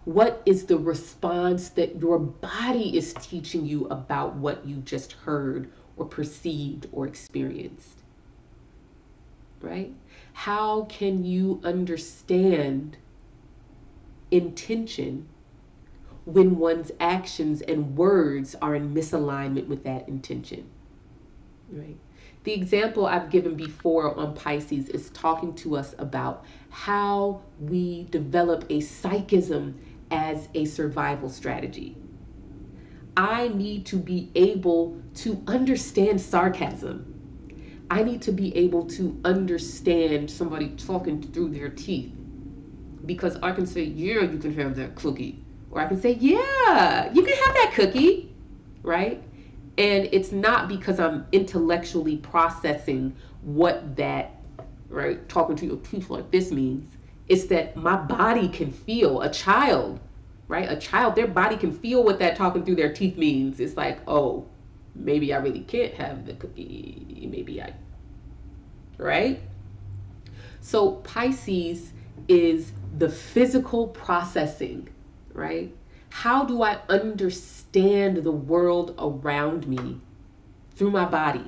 What is the response that your body is teaching you about what you just heard or perceived or experienced? Right? How can you understand intention when one's actions and words are in misalignment with that intention? Right? The example I've given before on Pisces is talking to us about how we develop a psychism as a survival strategy. I need to be able to understand sarcasm. I need to be able to understand somebody talking through their teeth, because I can say, yeah, you can have that cookie. Or I can say, yeah, you can have that cookie, right? And it's not because I'm intellectually processing what that, right, talking to your teeth like this means. It's that my body can feel. A child, right? A child, their body can feel what that talking through their teeth means. It's like, oh, maybe I really can't have the cookie. Maybe I, right? So Pisces is the physical processing, right? How do I understand the world around me through my body,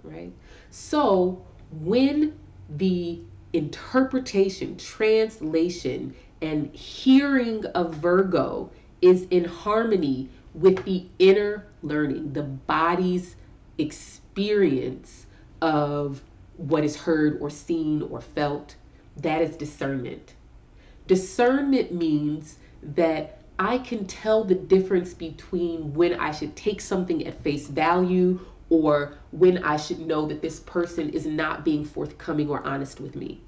right? So when the interpretation, translation, and hearing of Virgo is in harmony with the inner learning, the body's experience of what is heard or seen or felt, that is discernment. Discernment means that I can tell the difference between when I should take something at face value or when I should know that this person is not being forthcoming or honest with me.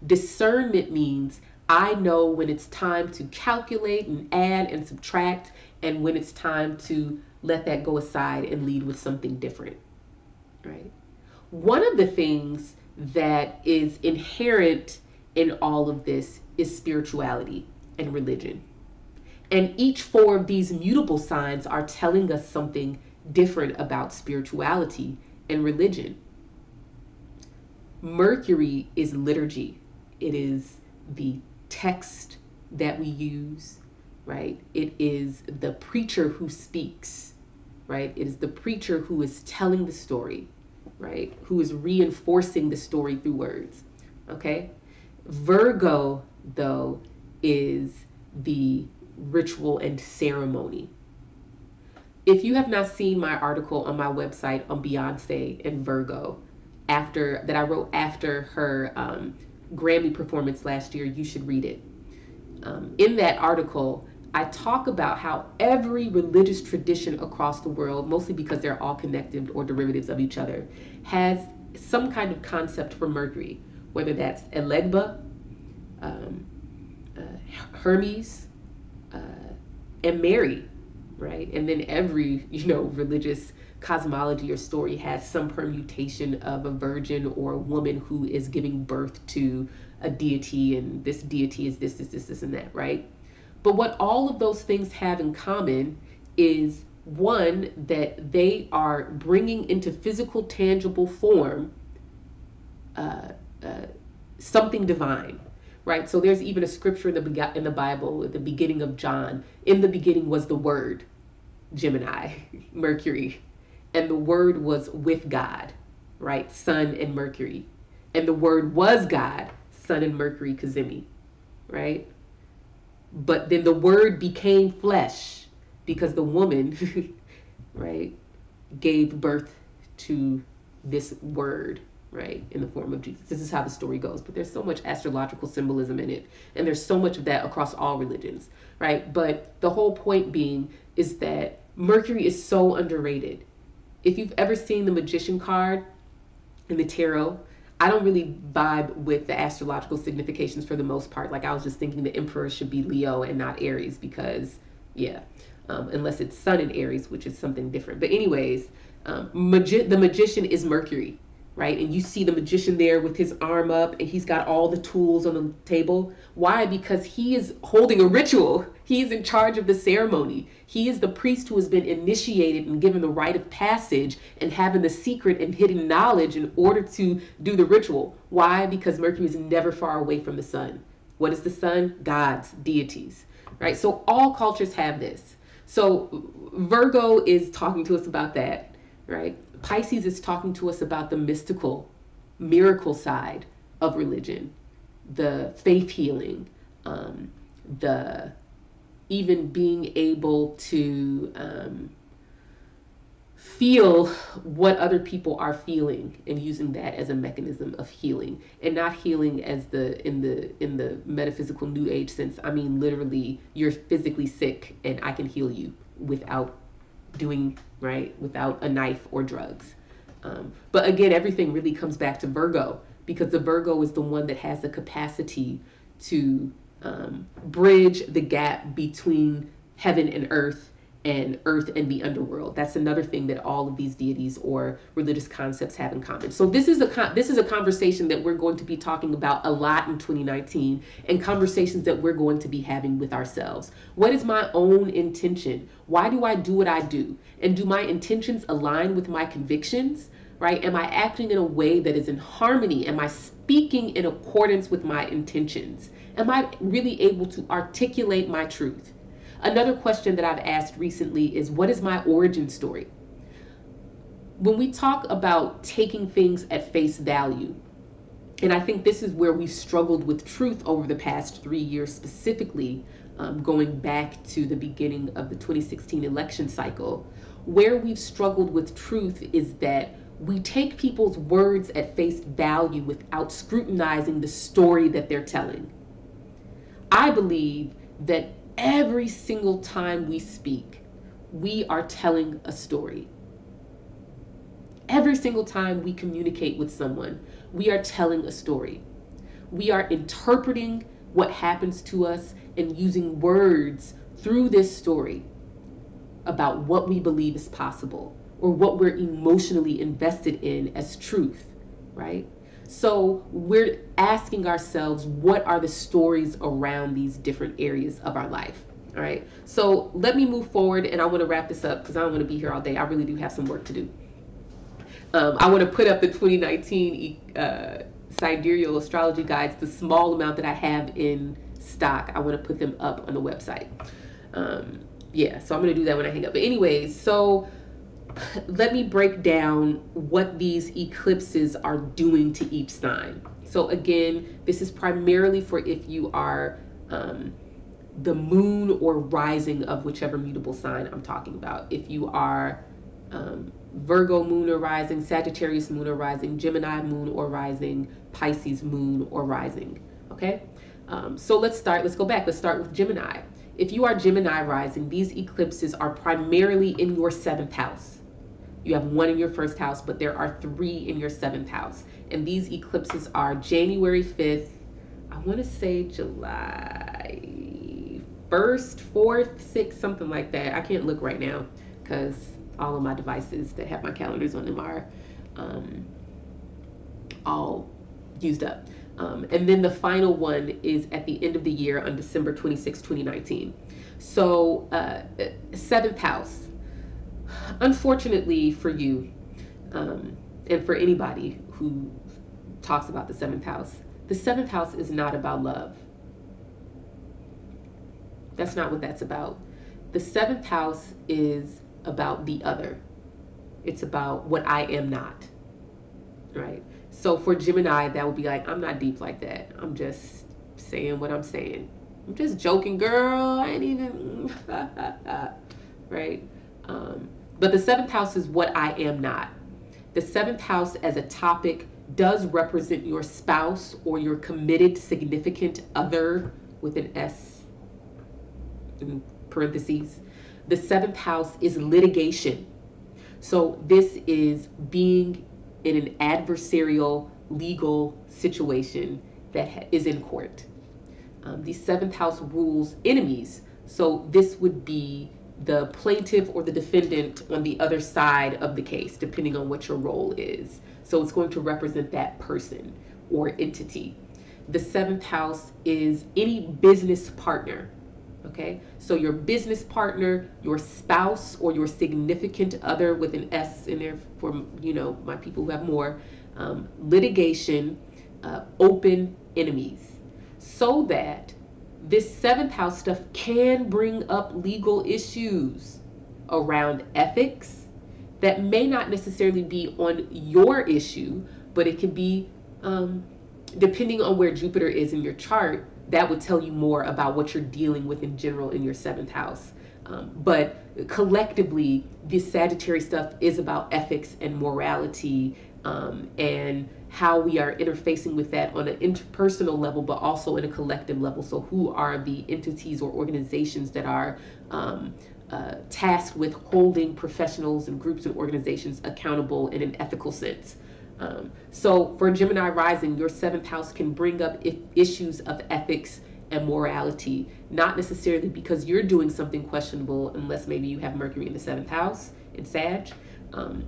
Discernment means I know when it's time to calculate and add and subtract, and when it's time to let that go aside and lead with something different, right? One of the things that is inherent in all of this is spirituality and religion. And each four of these mutable signs are telling us something different about spirituality and religion. Mercury is liturgy. It is the text that we use, right? It is the preacher who speaks, right? It is the preacher who is telling the story, right? Who is reinforcing the story through words, okay? Virgo, though, is the ritual and ceremony. If you have not seen my article on my website on Beyonce and Virgo, that I wrote after her Grammy performance last year, you should read it. In that article, I talk about how every religious tradition across the world, mostly because they're all connected or derivatives of each other, has some kind of concept for Mercury, whether that's Elegba, Hermes, and Mary, right? And then every, religious cosmology or story has some permutation of a virgin or a woman who is giving birth to a deity, and this deity is this, and that, right? But what all of those things have in common is One, that they are bringing into physical, tangible form uh, uh, something divine, right? So there's even a scripture in the Bible, at the beginning of John. In the beginning was the Word, Gemini, Mercury, and the Word was with God, right? Sun and Mercury, and the Word was God, Sun and Mercury, Kazemi, right? But then the Word became flesh because the woman, right, gave birth to this Word, right, in the form of Jesus. This is how the story goes. But there's so much astrological symbolism in it, and there's so much of that across all religions, right? But the whole point being is that Mercury is so underrated. If you've ever seen the Magician card in the tarot, I don't really vibe with the astrological significations for the most part. Like, I was just thinking the Emperor should be Leo and not Aries because, yeah, unless it's Sun in Aries, which is something different. But anyways, the magician is Mercury, right? And you see the magician there with his arm up and he's got all the tools on the table. Why? Because he is holding a ritual. He's in charge of the ceremony. He is the priest who has been initiated and given the rite of passage and having the secret and hidden knowledge in order to do the ritual. Why? Because Mercury is never far away from the sun. What is the sun? Gods, deities, right? So all cultures have this. So Virgo is talking to us about that, right? Pisces is talking to us about the mystical, miracle side of religion, the faith healing, the even being able to feel what other people are feeling and using that as a mechanism of healing, and not healing as in the metaphysical new age sense. I mean, literally, you're physically sick and I can heal you without doing, right, without a knife or drugs. But again, everything really comes back to Virgo, because the Virgo is the one that has the capacity to bridge the gap between heaven and earth and the underworld. That's another thing that all of these deities or religious concepts have in common. So this is a conversation that we're going to be talking about a lot in 2019, and conversations that we're going to be having with ourselves. What is my own intention? Why do I do what I do? And do my intentions align with my convictions? Right? Am I acting in a way that is in harmony? Am I speaking in accordance with my intentions? Am I really able to articulate my truth? Another question that I've asked recently is, what is my origin story? When we talk about taking things at face value, and I think this is where we struggled with truth over the past 3 years specifically, going back to the beginning of the 2016 election cycle, where we've struggled with truth is that we take people's words at face value without scrutinizing the story that they're telling. I believe that every single time we speak, we are telling a story. Every single time we communicate with someone, we are telling a story. We are interpreting what happens to us and using words through this story about what we believe is possible or what we're emotionally invested in as truth, right? So we're asking ourselves, what are the stories around these different areas of our life? All right. So let me move forward, and I want to wrap this up because I don't want to be here all day. I really do have some work to do. I want to put up the 2019 sidereal astrology guides, the small amount that I have in stock. I want to put them up on the website. Yeah, so I'm going to do that when I hang up. But anyways, so let me break down what these eclipses are doing to each sign. So again, this is primarily for if you are the moon or rising of whichever mutable sign I'm talking about. If you are Virgo moon or rising, Sagittarius moon or rising, Gemini moon or rising, Pisces moon or rising. Okay, so let's go back. Let's start with Gemini. If you are Gemini rising, these eclipses are primarily in your 7th house. You have 1 in your 1st house, but there are 3 in your 7th house. And these eclipses are January 5th, I want to say July 1st, 4th, 6th, something like that. I can't look right now because all of my devices that have my calendars on them are all used up. And then the final one is at the end of the year on December 26, 2019. So 7th house. Unfortunately for you, and for anybody who talks about the seventh house is not about love. That's not what that's about. The seventh house is about the other. It's about what I am not, right? So for Gemini, that would be like, I'm not deep like that. I'm just saying what I'm saying. I'm just joking, girl. I ain't even, right? But the seventh house is what I am not. The seventh house as a topic does represent your spouse or your committed significant other with an S in parentheses. The seventh house is litigation. So this is being in an adversarial legal situation that is in court. The seventh house rules enemies. So this would be the plaintiff or the defendant on the other side of the case, depending on what your role is. So it's going to represent that person or entity. The seventh house is any business partner. Okay, so your business partner, your spouse, or your significant other with an S in there for, you know, my people who have more, litigation, open enemies. So that this seventh house stuff can bring up legal issues around ethics that may not necessarily be on your issue, but it can be, depending on where Jupiter is in your chart, that would tell you more about what you're dealing with in general in your seventh house. But collectively, this Sagittarius stuff is about ethics and morality, and how we are interfacing with that on an interpersonal level, but also in a collective level. So who are the entities or organizations that are tasked with holding professionals and groups and organizations accountable in an ethical sense? So for Gemini rising, your seventh house can bring up issues of ethics and morality, not necessarily because you're doing something questionable, unless maybe you have Mercury in the seventh house in Sag,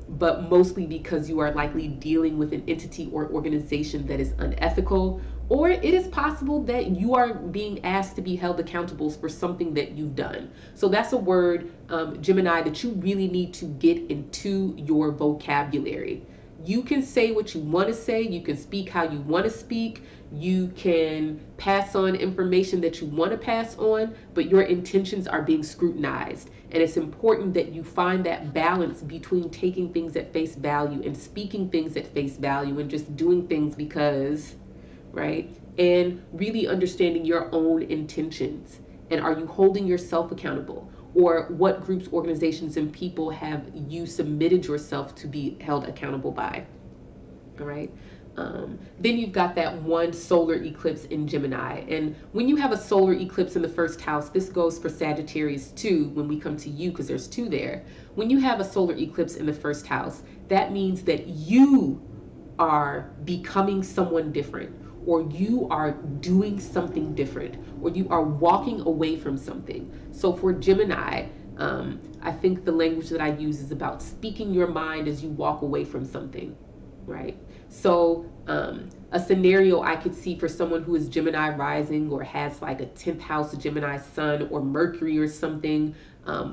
but mostly because you are likely dealing with an entity or organization that is unethical, or it is possible that you are being asked to be held accountable for something that you've done. So that's a word, Gemini, that you really need to get into your vocabulary. You can say what you want to say. You can speak how you want to speak. You can pass on information that you want to pass on, but your intentions are being scrutinized. And it's important that you find that balance between taking things at face value and speaking things at face value and just doing things because, right? And really understanding your own intentions. And are you holding yourself accountable? Or what groups, organizations, and people have you submitted yourself to be held accountable by? All right. Then you've got that one solar eclipse in Gemini. And when you have a solar eclipse in the first house, this goes for Sagittarius too, when we come to you, because there's two there. When you have a solar eclipse in the first house, that means that you are becoming someone different, or you are doing something different, or you are walking away from something. So for Gemini, I think the language that I use is about speaking your mind as you walk away from something, right? So a scenario I could see for someone who is Gemini rising or has like a 10th house Gemini sun or Mercury or something,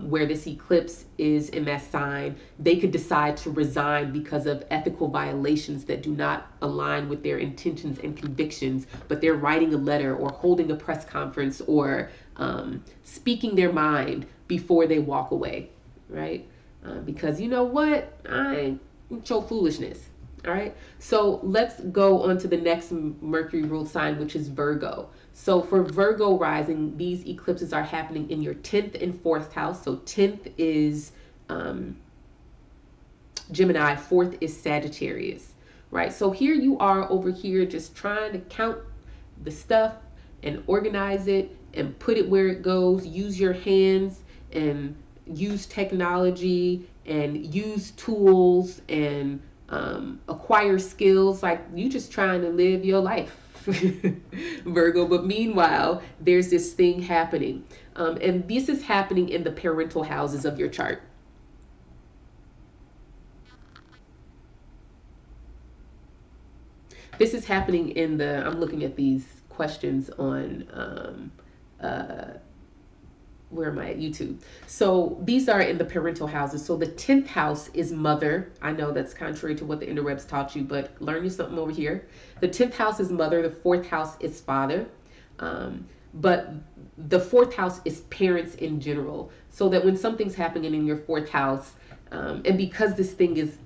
where this eclipse is in that sign, they could decide to resign because of ethical violations that do not align with their intentions and convictions, but they're writing a letter or holding a press conference or speaking their mind before they walk away, right? Because you know what? I ain't your foolishness. All right, so let's go on to the next Mercury ruled sign, which is Virgo. So for Virgo rising, these eclipses are happening in your 10th and 4th house. So 10th is Gemini, 4th is Sagittarius, right? So here you are over here just trying to count the stuff and organize it and put it where it goes. Use your hands and use technology and use tools and acquire skills, like you just trying to live your life, Virgo. But meanwhile, there's this thing happening, and this is happening in the parental houses of your chart. This is happening in the, I'm looking at these questions on where am I at? YouTube. So these are in the parental houses. So the 10th house is mother. I know that's contrary to what the interwebs taught you, but learn you something over here. The 10th house is mother. The 4th house is father. But the 4th house is parents in general. So that when something's happening in your 4th house, and because this thing is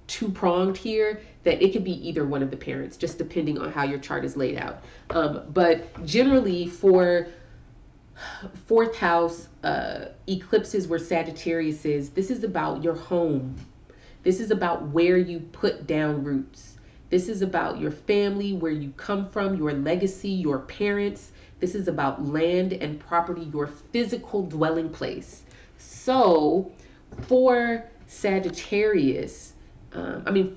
two-pronged here, that it could be either one of the parents, just depending on how your chart is laid out. But generally for 4th house eclipses where Sagittarius is, this is about your home. This is about where you put down roots. This is about your family, where you come from, your legacy, your parents. This is about land and property, your physical dwelling place. So for Sagittarius,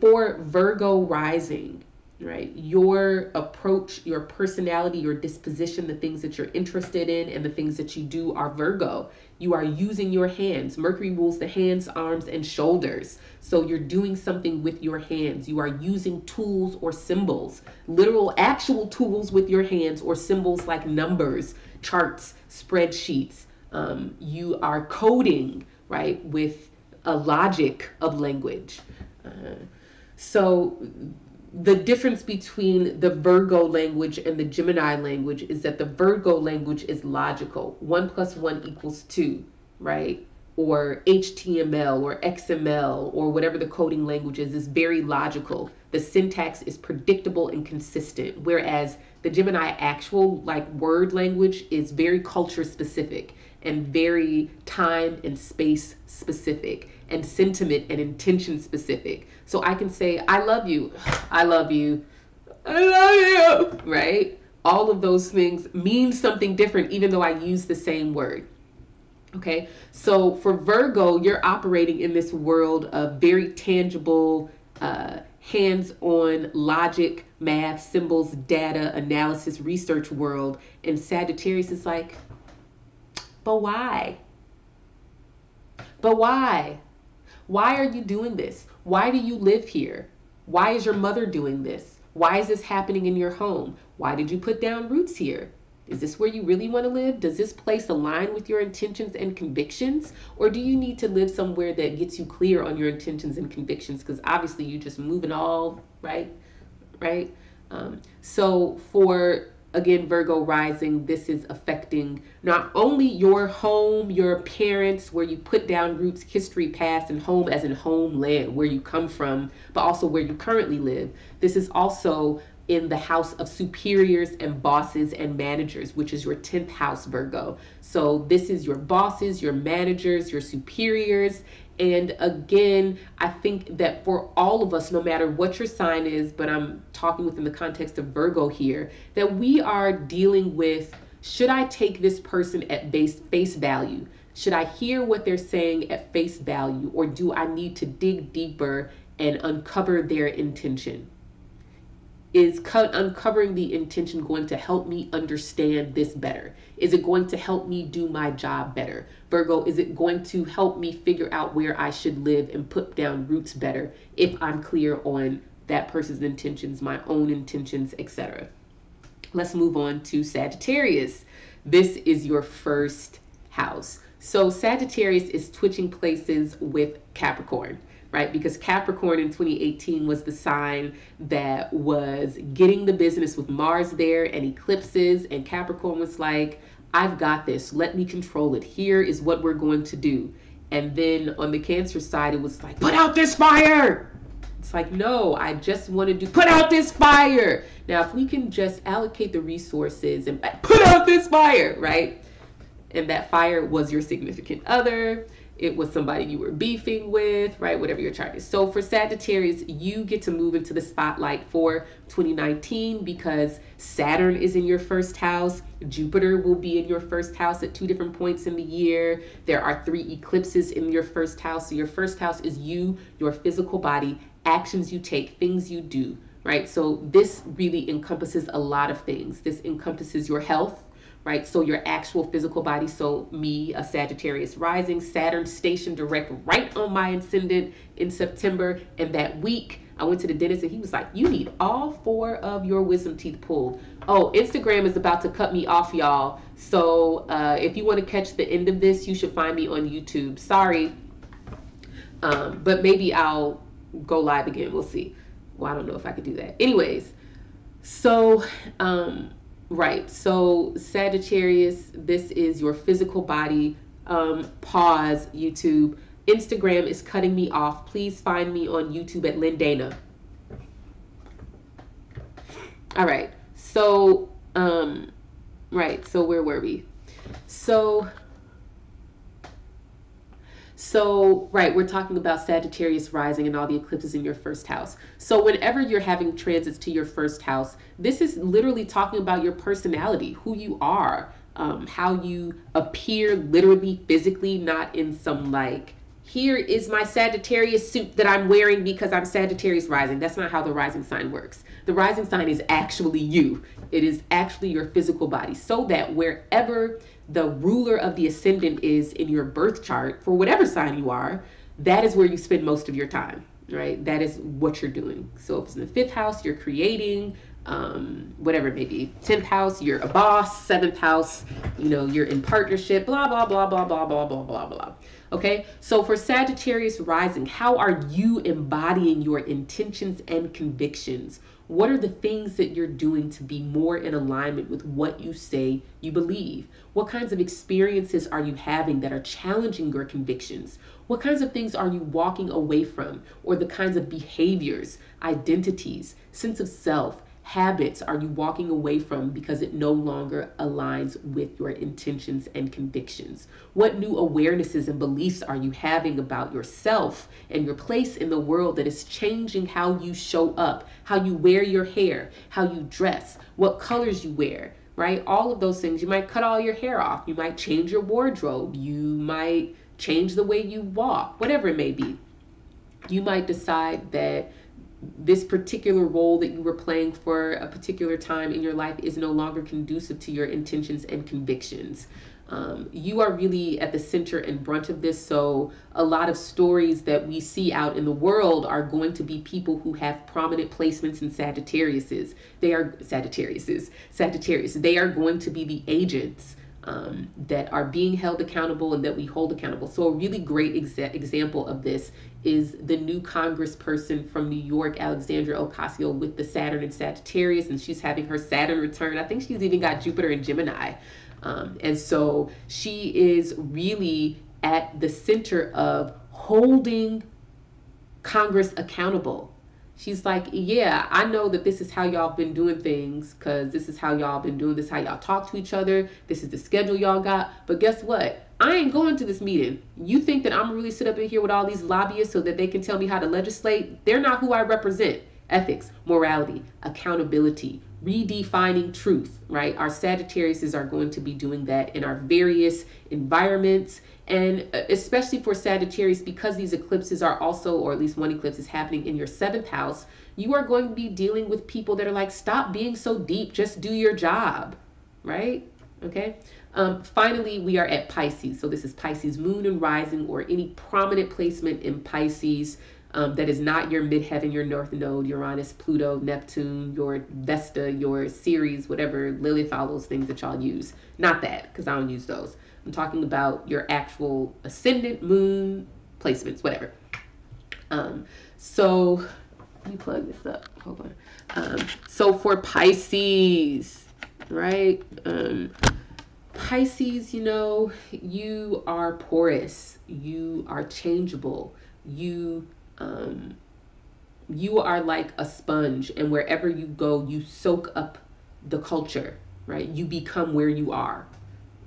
for Virgo rising, right? Your approach, your personality, your disposition, the things that you're interested in and the things that you do are Virgo. You are using your hands. Mercury rules the hands, arms, and shoulders. So you're doing something with your hands. You are using tools or symbols, literal, actual tools with your hands, or symbols like numbers, charts, spreadsheets. You are coding, right, with a logic of language. So the difference between the Virgo language and the Gemini language is that the Virgo language is logical. 1 + 1 = 2, right? Or HTML or XML or whatever the coding language is very logical. The syntax is predictable and consistent. Whereas the Gemini actual word language is very culture specific and very time and space specific and sentiment and intention specific. So I can say, I love you, I love you, I love you, right? All of those things mean something different, even though I use the same word. Okay, so for Virgo, you're operating in this world of very tangible, hands-on logic, math, symbols, data, analysis, research world. And Sagittarius is like, but why? But why? Why are you doing this? Why do you live here? Why is your mother doing this? Why is this happening in your home? Why did you put down roots here? Is this where you really want to live? Does this place align with your intentions and convictions? Or do you need to live somewhere that gets you clear on your intentions and convictions? Because obviously you're just moving all, right? So for, again, Virgo rising, this is affecting not only your home, your parents, where you put down roots, history, past, and home as in homeland, where you come from, but also where you currently live. This is also in the house of superiors and bosses and managers, which is your 10th house, Virgo. So this is your bosses, your managers, your superiors. And again, I think that for all of us, no matter what your sign is, but I'm talking within the context of Virgo here, that we are dealing with, should I take this person at face value? Should I hear what they're saying at face value? Or do I need to dig deeper and uncover their intention? Is uncovering the intention going to help me understand this better? Is it going to help me do my job better? Virgo, is it going to help me figure out where I should live and put down roots better if I'm clear on that person's intentions, my own intentions, etc.? Let's move on to Sagittarius. This is your first house. So Sagittarius is twitching places with Capricorn, right? Because Capricorn in 2018 was the sign that was getting the business with Mars there and eclipses. And Capricorn was like, I've got this. Let me control it. Here is what we're going to do. And then on the Cancer side, it was like, put out this fire. It's like, no, I just want to put out this fire. Now, if we can just allocate the resources and put out this fire, right? And that fire was your significant other. It was somebody you were beefing with, right? Whatever your chart is. So for Sagittarius, you get to move into the spotlight for 2019 because Saturn is in your first house. Jupiter will be in your first house at 2 different points in the year. There are 3 eclipses in your first house. So your first house is you, your physical body, actions you take, things you do, right? So this really encompasses a lot of things. This encompasses your health, right? So your actual physical body. So me, a Sagittarius rising, Saturn stationed direct right on my ascendant in September. And that week, I went to the dentist and he was like, you need all 4 of your wisdom teeth pulled. Oh, Instagram is about to cut me off, y'all. So if you want to catch the end of this, you should find me on YouTube. Sorry. But maybe I'll go live again. We'll see. Well, I don't know if I could do that. Anyways, so, right. So Sagittarius, this is your physical body. Pause, YouTube. Instagram is cutting me off. Please find me on YouTube at Lindana. All right. So, right. So where were we? So, right, we're talking about Sagittarius rising and all the eclipses in your first house. So whenever you're having transits to your first house, this is literally talking about your personality, who you are, how you appear literally, physically, not in some like, here is my Sagittarius suit that I'm wearing because I'm Sagittarius rising. That's not how the rising sign works. The rising sign is actually you. It is actually your physical body, so that wherever the ruler of the ascendant is in your birth chart, for whatever sign you are, that is where you spend most of your time, right? That is what you're doing. So if it's in the 5th house, you're creating, whatever it may be. 10th house, you're a boss. 7th house, you know, you're in partnership, blah, blah, blah, blah, blah, blah, blah, blah, blah. Okay, so for Sagittarius rising, how are you embodying your intentions and convictions? What are the things that you're doing to be more in alignment with what you say you believe? What kinds of experiences are you having that are challenging your convictions? What kinds of things are you walking away from? Or the kinds of behaviors, identities, sense of self, habits are you walking away from because it no longer aligns with your intentions and convictions? What new awarenesses and beliefs are you having about yourself and your place in the world that is changing how you show up, how you wear your hair, how you dress, what colors you wear, right? All of those things. You might cut all your hair off. You might change your wardrobe. You might change the way you walk, whatever it may be. You might decide that this particular role that you were playing for a particular time in your life is no longer conducive to your intentions and convictions. You are really at the center and brunt of this. So a lot of stories that we see out in the world are going to be people who have prominent placements in Sagittariuses. They are Sagittarius. They are going to be the agents that are being held accountable and that we hold accountable. So a really great example of this is the new congressperson from New York, Alexandria Ocasio, with the Saturn and Sagittarius, and she's having her Saturn return. I think she's even got Jupiter and Gemini. And so she is really at the center of holding Congress accountable. She's like, yeah, I know that this is how y'all been doing things, because this is how y'all been doing this, how y'all talk to each other. This is the schedule y'all got. But guess what? I ain't going to this meeting. You think that I'm gonna really sit up in here with all these lobbyists so that they can tell me how to legislate? They're not who I represent. Ethics, morality, accountability, redefining truth, right? Our Sagittariuses are going to be doing that in our various environments. And especially for Sagittarius, because these eclipses are also, or at least one eclipse is happening in your 7th house, you are going to be dealing with people that are like, stop being so deep, just do your job, right? Okay. Finally, we are at Pisces. So this is Pisces moon and rising, or any prominent placement in Pisces that is not your midheaven, your north node, Uranus, Pluto, Neptune, your Vesta, your Ceres, whatever Lilith, all those things that y'all use. Not that, because I don't use those. I'm talking about your actual ascendant, moon placements, whatever. So let me plug this up. Hold on. So for Pisces, right? Pisces, you know, you are porous. You are changeable. You are like a sponge, and wherever you go, you soak up the culture, right? You become where you are.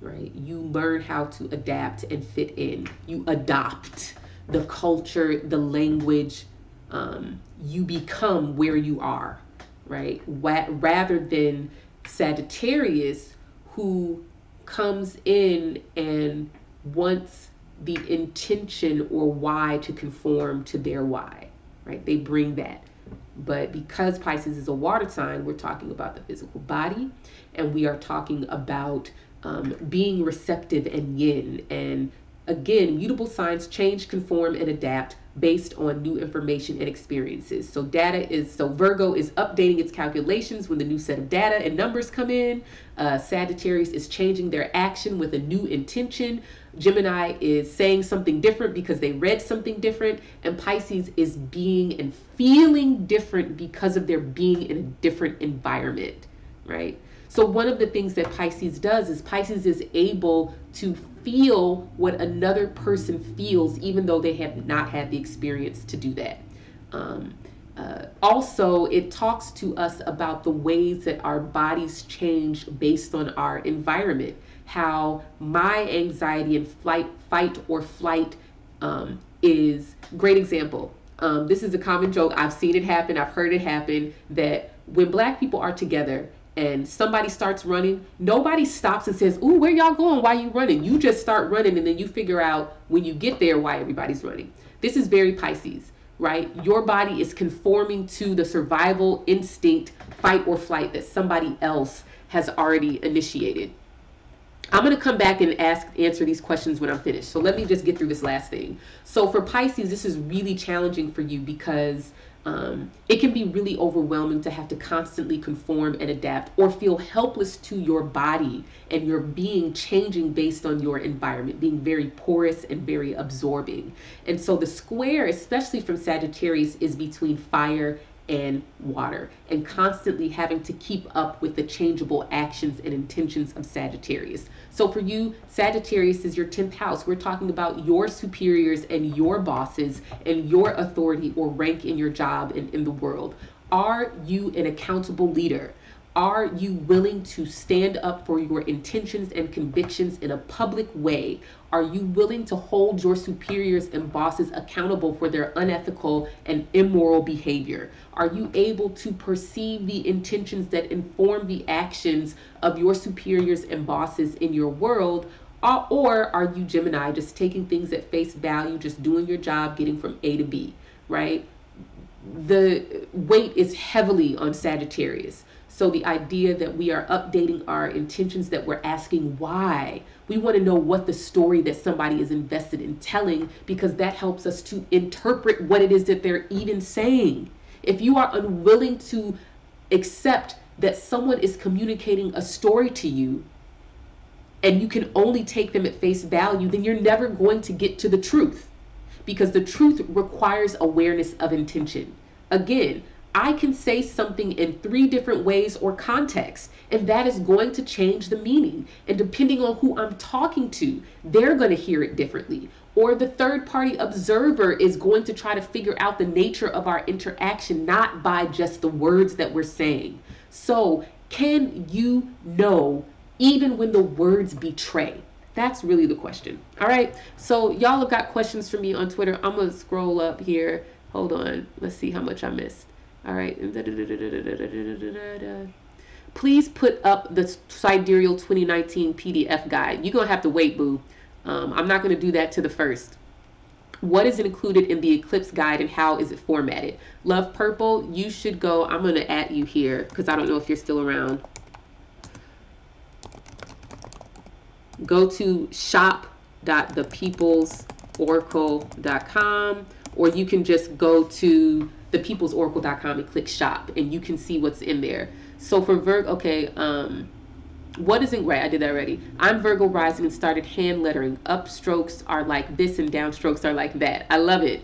Right? You learn how to adapt and fit in. You adopt the culture, the language. You become where you are, right? Rather than Sagittarius, who comes in and wants the intention or why to conform to their why, right? They bring that. But because Pisces is a water sign, we're talking about the physical body, and we are talking about being receptive and yin, and Again, mutable signs change, conform, and adapt based on new information and experiences. So Virgo is updating its calculations when the new set of data and numbers come in. Sagittarius is changing their action with a new intention. Gemini is saying something different because they read something different. And Pisces is being and feeling different because of their being in a different environment, right? So one of the things that Pisces does is Pisces is able to feel what another person feels, even though they have not had the experience to do that. Also, it talks to us about the ways that our bodies change based on our environment. How my anxiety and fight or flight is great example. This is a common joke. I've seen it happen. I've heard it happen that when Black people are together and somebody starts running, nobody stops and says, "Ooh, where y'all going? Why you running?" You just start running, and then you figure out when you get there why everybody's running. This is very Pisces, right? Your body is conforming to the survival instinct, fight or flight that somebody else has already initiated. I'm going to come back and answer these questions when I'm finished. So let me just get through this last thing. So for Pisces, this is really challenging for you because it can be really overwhelming to have to constantly conform and adapt or feel helpless to your body and your being changing based on your environment, being very porous and very absorbing. And so the square, especially from Sagittarius, is between fire and water, and constantly having to keep up with the changeable actions and intentions of Sagittarius. So for you, Sagittarius is your 10th house. We're talking about your superiors and your bosses and your authority or rank in your job and in the world. Are you an accountable leader? Are you willing to stand up for your intentions and convictions in a public way? Are you willing to hold your superiors and bosses accountable for their unethical and immoral behavior? Are you able to perceive the intentions that inform the actions of your superiors and bosses in your world? Or are you Gemini, just taking things at face value, just doing your job, getting from A to B, right? The weight is heavily on Sagittarius. So the idea that we are updating our intentions, that we're asking why. We want to know what the story that somebody is invested in telling, because that helps us to interpret what it is that they're even saying. If you are unwilling to accept that someone is communicating a story to you and you can only take them at face value, then you're never going to get to the truth, because the truth requires awareness of intention. Again, I can say something in 3 different ways or contexts, and that is going to change the meaning. And depending on who I'm talking to, they're going to hear it differently. Or the third party observer is going to try to figure out the nature of our interaction, not by just the words that we're saying. So can you know even when the words betray? That's really the question. All right. So y'all have got questions for me on Twitter. I'm going to scroll up here. Hold on. Let's see how much I missed. All right. Please put up the Sidereal 2019 PDF guide. You're going to have to wait, boo. I'm not going to do that to the first. What is included in the Eclipse guide and how is it formatted? Love Purple, you should go. I'm going to add you here because I don't know if you're still around. Go to shop.thepeoplesoracle.com, or you can just go to thepeoplesoracle.com and click shop and you can see what's in there. So for Virgo, okay, what isn't right? I did that already. I'm Virgo rising and started hand lettering. Upstrokes are like this and downstrokes are like that. I love it.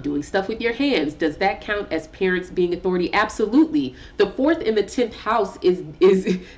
Doing stuff with your hands. Does that count as parents being authority? Absolutely. The 4th and the 10th house is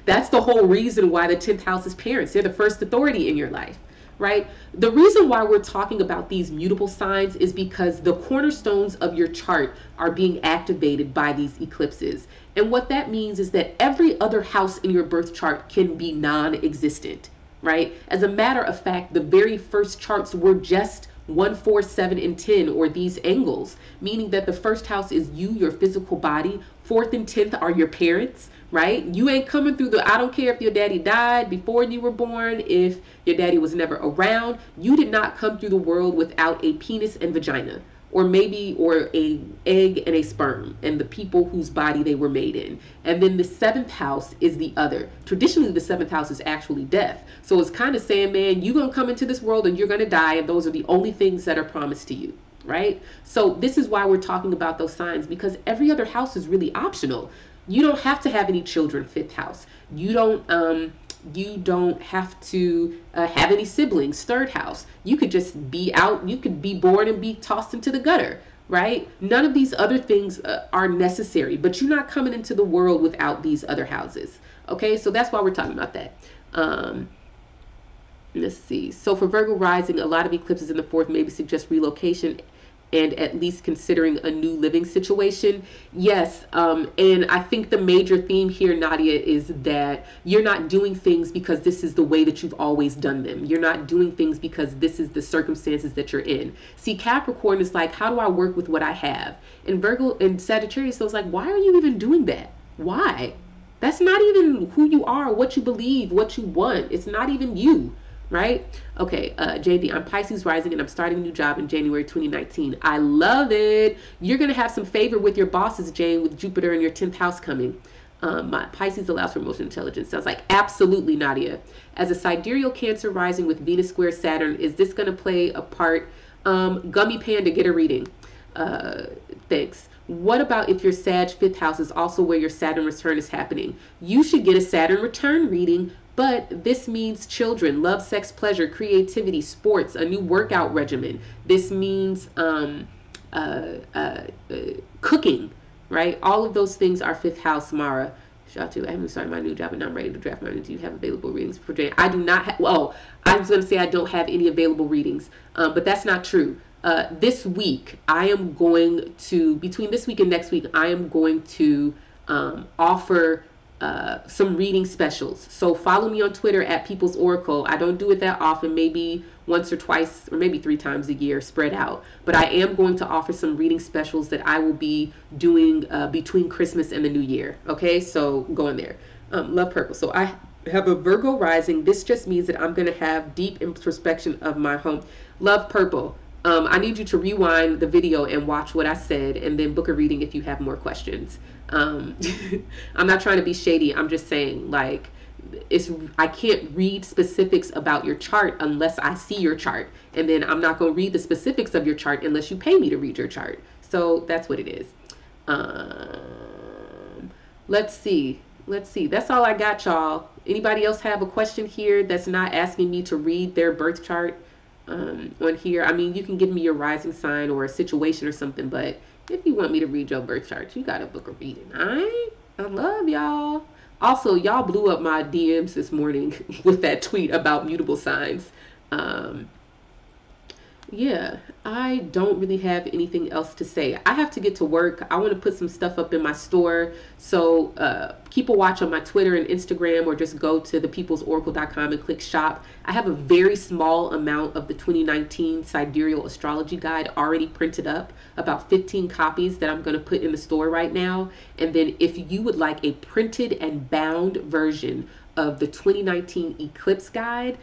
that's the whole reason why the 10th house is parents. They're the first authority in your life, right? The reason why we're talking about these mutable signs is because the cornerstones of your chart are being activated by these eclipses. And what that means is that every other house in your birth chart can be non-existent, right? As a matter of fact, the very first charts were just 1, 4, 7, and 10, or these angles, meaning that the first house is you, your physical body. 4th and 10th are your parents, right? You ain't coming through I don't care if your daddy died before you were born, if your daddy was never around. You did not come through the world without a penis and vagina. or maybe, or a egg and a sperm, and the people whose body they were made in. And then the seventh house is the other. Traditionally, the seventh house is actually death. So it's kind of saying, man, you're going to come into this world and you're going to die, and those are the only things that are promised to you, right? So this is why we're talking about those signs, because every other house is really optional. You don't have to have any children, fifth house. You don't have to have any siblings, third house. You could just be out, you could be born and be tossed into the gutter, right? None of these other things are necessary, but you're not coming into the world without these other houses. Okay, so that's why we're talking about that. Let's see. So for Virgo rising, a lot of eclipses in the fourth maybe suggest relocation and at least considering a new living situation. Yes, and I think the major theme here, Nadia, is that you're not doing things because this is the way that you've always done them. You're not doing things because this is the circumstances that you're in. See, Capricorn is like, how do I work with what I have? And Virgo and Sagittarius, so it's like, why are you even doing that? Why? That's not even who you are, what you believe, what you want. It's not even you. Right? Okay, JD, I'm Pisces rising and I'm starting a new job in January 2019. I love it. You're going to have some favor with your bosses, Jane, with Jupiter in your 10th house coming. My Pisces allows for emotional intelligence. Sounds like absolutely, Nadia. As a sidereal Cancer rising with Venus square Saturn, is this going to play a part? Gummy Panda, get a reading. Thanks. What about if your Sag 5th house is also where your Saturn return is happening? You should get a Saturn return reading. But this means children, love, sex, pleasure, creativity, sports, a new workout regimen. This means cooking, right? All of those things are 5th house, Mara. Shout out to, I haven't started my new job and I'm ready to draft my new. Do you have available readings for Jane? I do not have, well, I was going to say I don't have any available readings, but that's not true. This week, I am going to, between this week and next week, I am going to offer some reading specials. So follow me on Twitter at People's Oracle. I don't do it that often, maybe once or twice or maybe 3 times a year spread out. But I am going to offer some reading specials that I will be doing between Christmas and the New Year. Okay, so go in there. Love purple. So I have a Virgo rising. This just means that I'm going to have deep introspection of my home. Love purple. I need you to rewind the video and watch what I said and then book a reading if you have more questions. I'm not trying to be shady. I'm just saying, like, I can't read specifics about your chart unless I see your chart. And then I'm not going to read the specifics of your chart unless you pay me to read your chart. So that's what it is. Let's see. That's all I got, y'all. Anybody else have a question here that's not asking me to read their birth chart on here? I mean, you can give me your rising sign or a situation or something, but if you want me to read your birth chart, you gotta book a reading. All right? I love y'all. Also, y'all blew up my DMs this morning with that tweet about mutable signs. Yeah, I don't really have anything else to say. I have to get to work. I want to put some stuff up in my store. So keep a watch on my Twitter and Instagram, or just go to thepeoplesoracle.com and click shop. I have a very small amount of the 2019 Sidereal Astrology Guide already printed up, about 15 copies that I'm going to put in the store right now. And then if you would like a printed and bound version of the 2019 Eclipse Guide,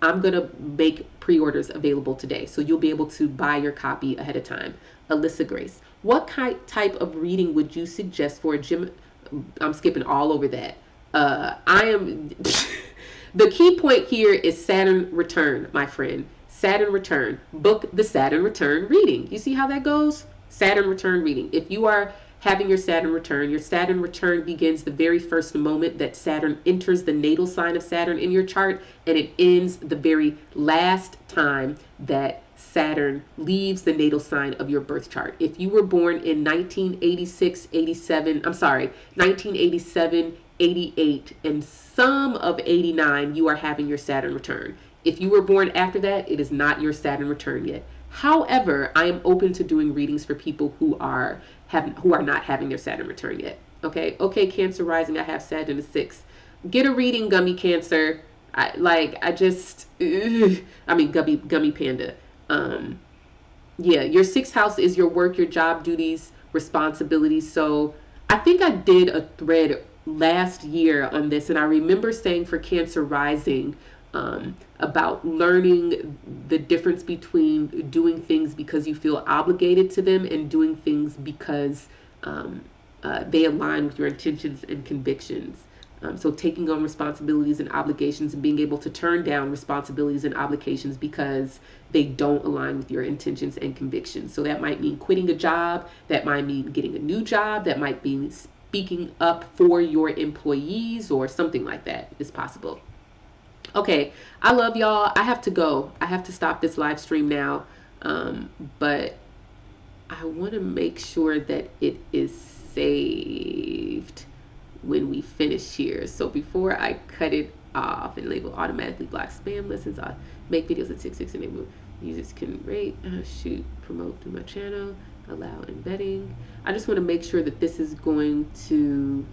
I'm going to make pre-orders available today. So you'll be able to buy your copy ahead of time. Alyssa Grace, what type of reading would you suggest for a Gemini? I'm skipping all over that. The key point here is Saturn return, my friend. Saturn return. Book the Saturn return reading. You see how that goes? Saturn return reading. If you are having your Saturn return begins the very first moment that Saturn enters the natal sign of Saturn in your chart, and it ends the very last time that Saturn leaves the natal sign of your birth chart. If you were born in 1987, 88, and some of 89, you are having your Saturn return. If you were born after that, it is not your Saturn return yet. However, I am open to doing readings for people who are not having their Saturn return yet. Okay, Cancer rising, I have Saturn in the 6th. Get a reading, Gummy Cancer. Gummy Panda. Yeah, your 6th house is your work, your job duties, responsibilities. So I think I did a thread last year on this, and I remember saying for Cancer rising, about learning the difference between doing things because you feel obligated to them and doing things because they align with your intentions and convictions. So taking on responsibilities and obligations and being able to turn down responsibilities and obligations because they don't align with your intentions and convictions. So that might mean quitting a job, that might mean getting a new job, that might be speaking up for your employees, or something like that is possible. Okay, I love y'all. I have to go. I have to stop this live stream now. But I want to make sure that it is saved when we finish here. So before I cut it off and label automatically block spam listens, I make videos at 6 enable users can rate, shoot, promote through my channel, allow embedding. I just want to make sure that this is going to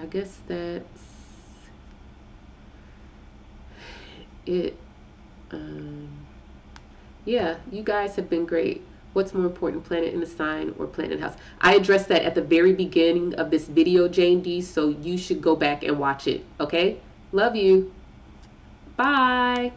I guess that's it. Yeah, you guys have been great. What's more important, planet in the sign or planet in the house? I addressed that at the very beginning of this video, Jane D, so you should go back and watch it. Okay? Love you. Bye.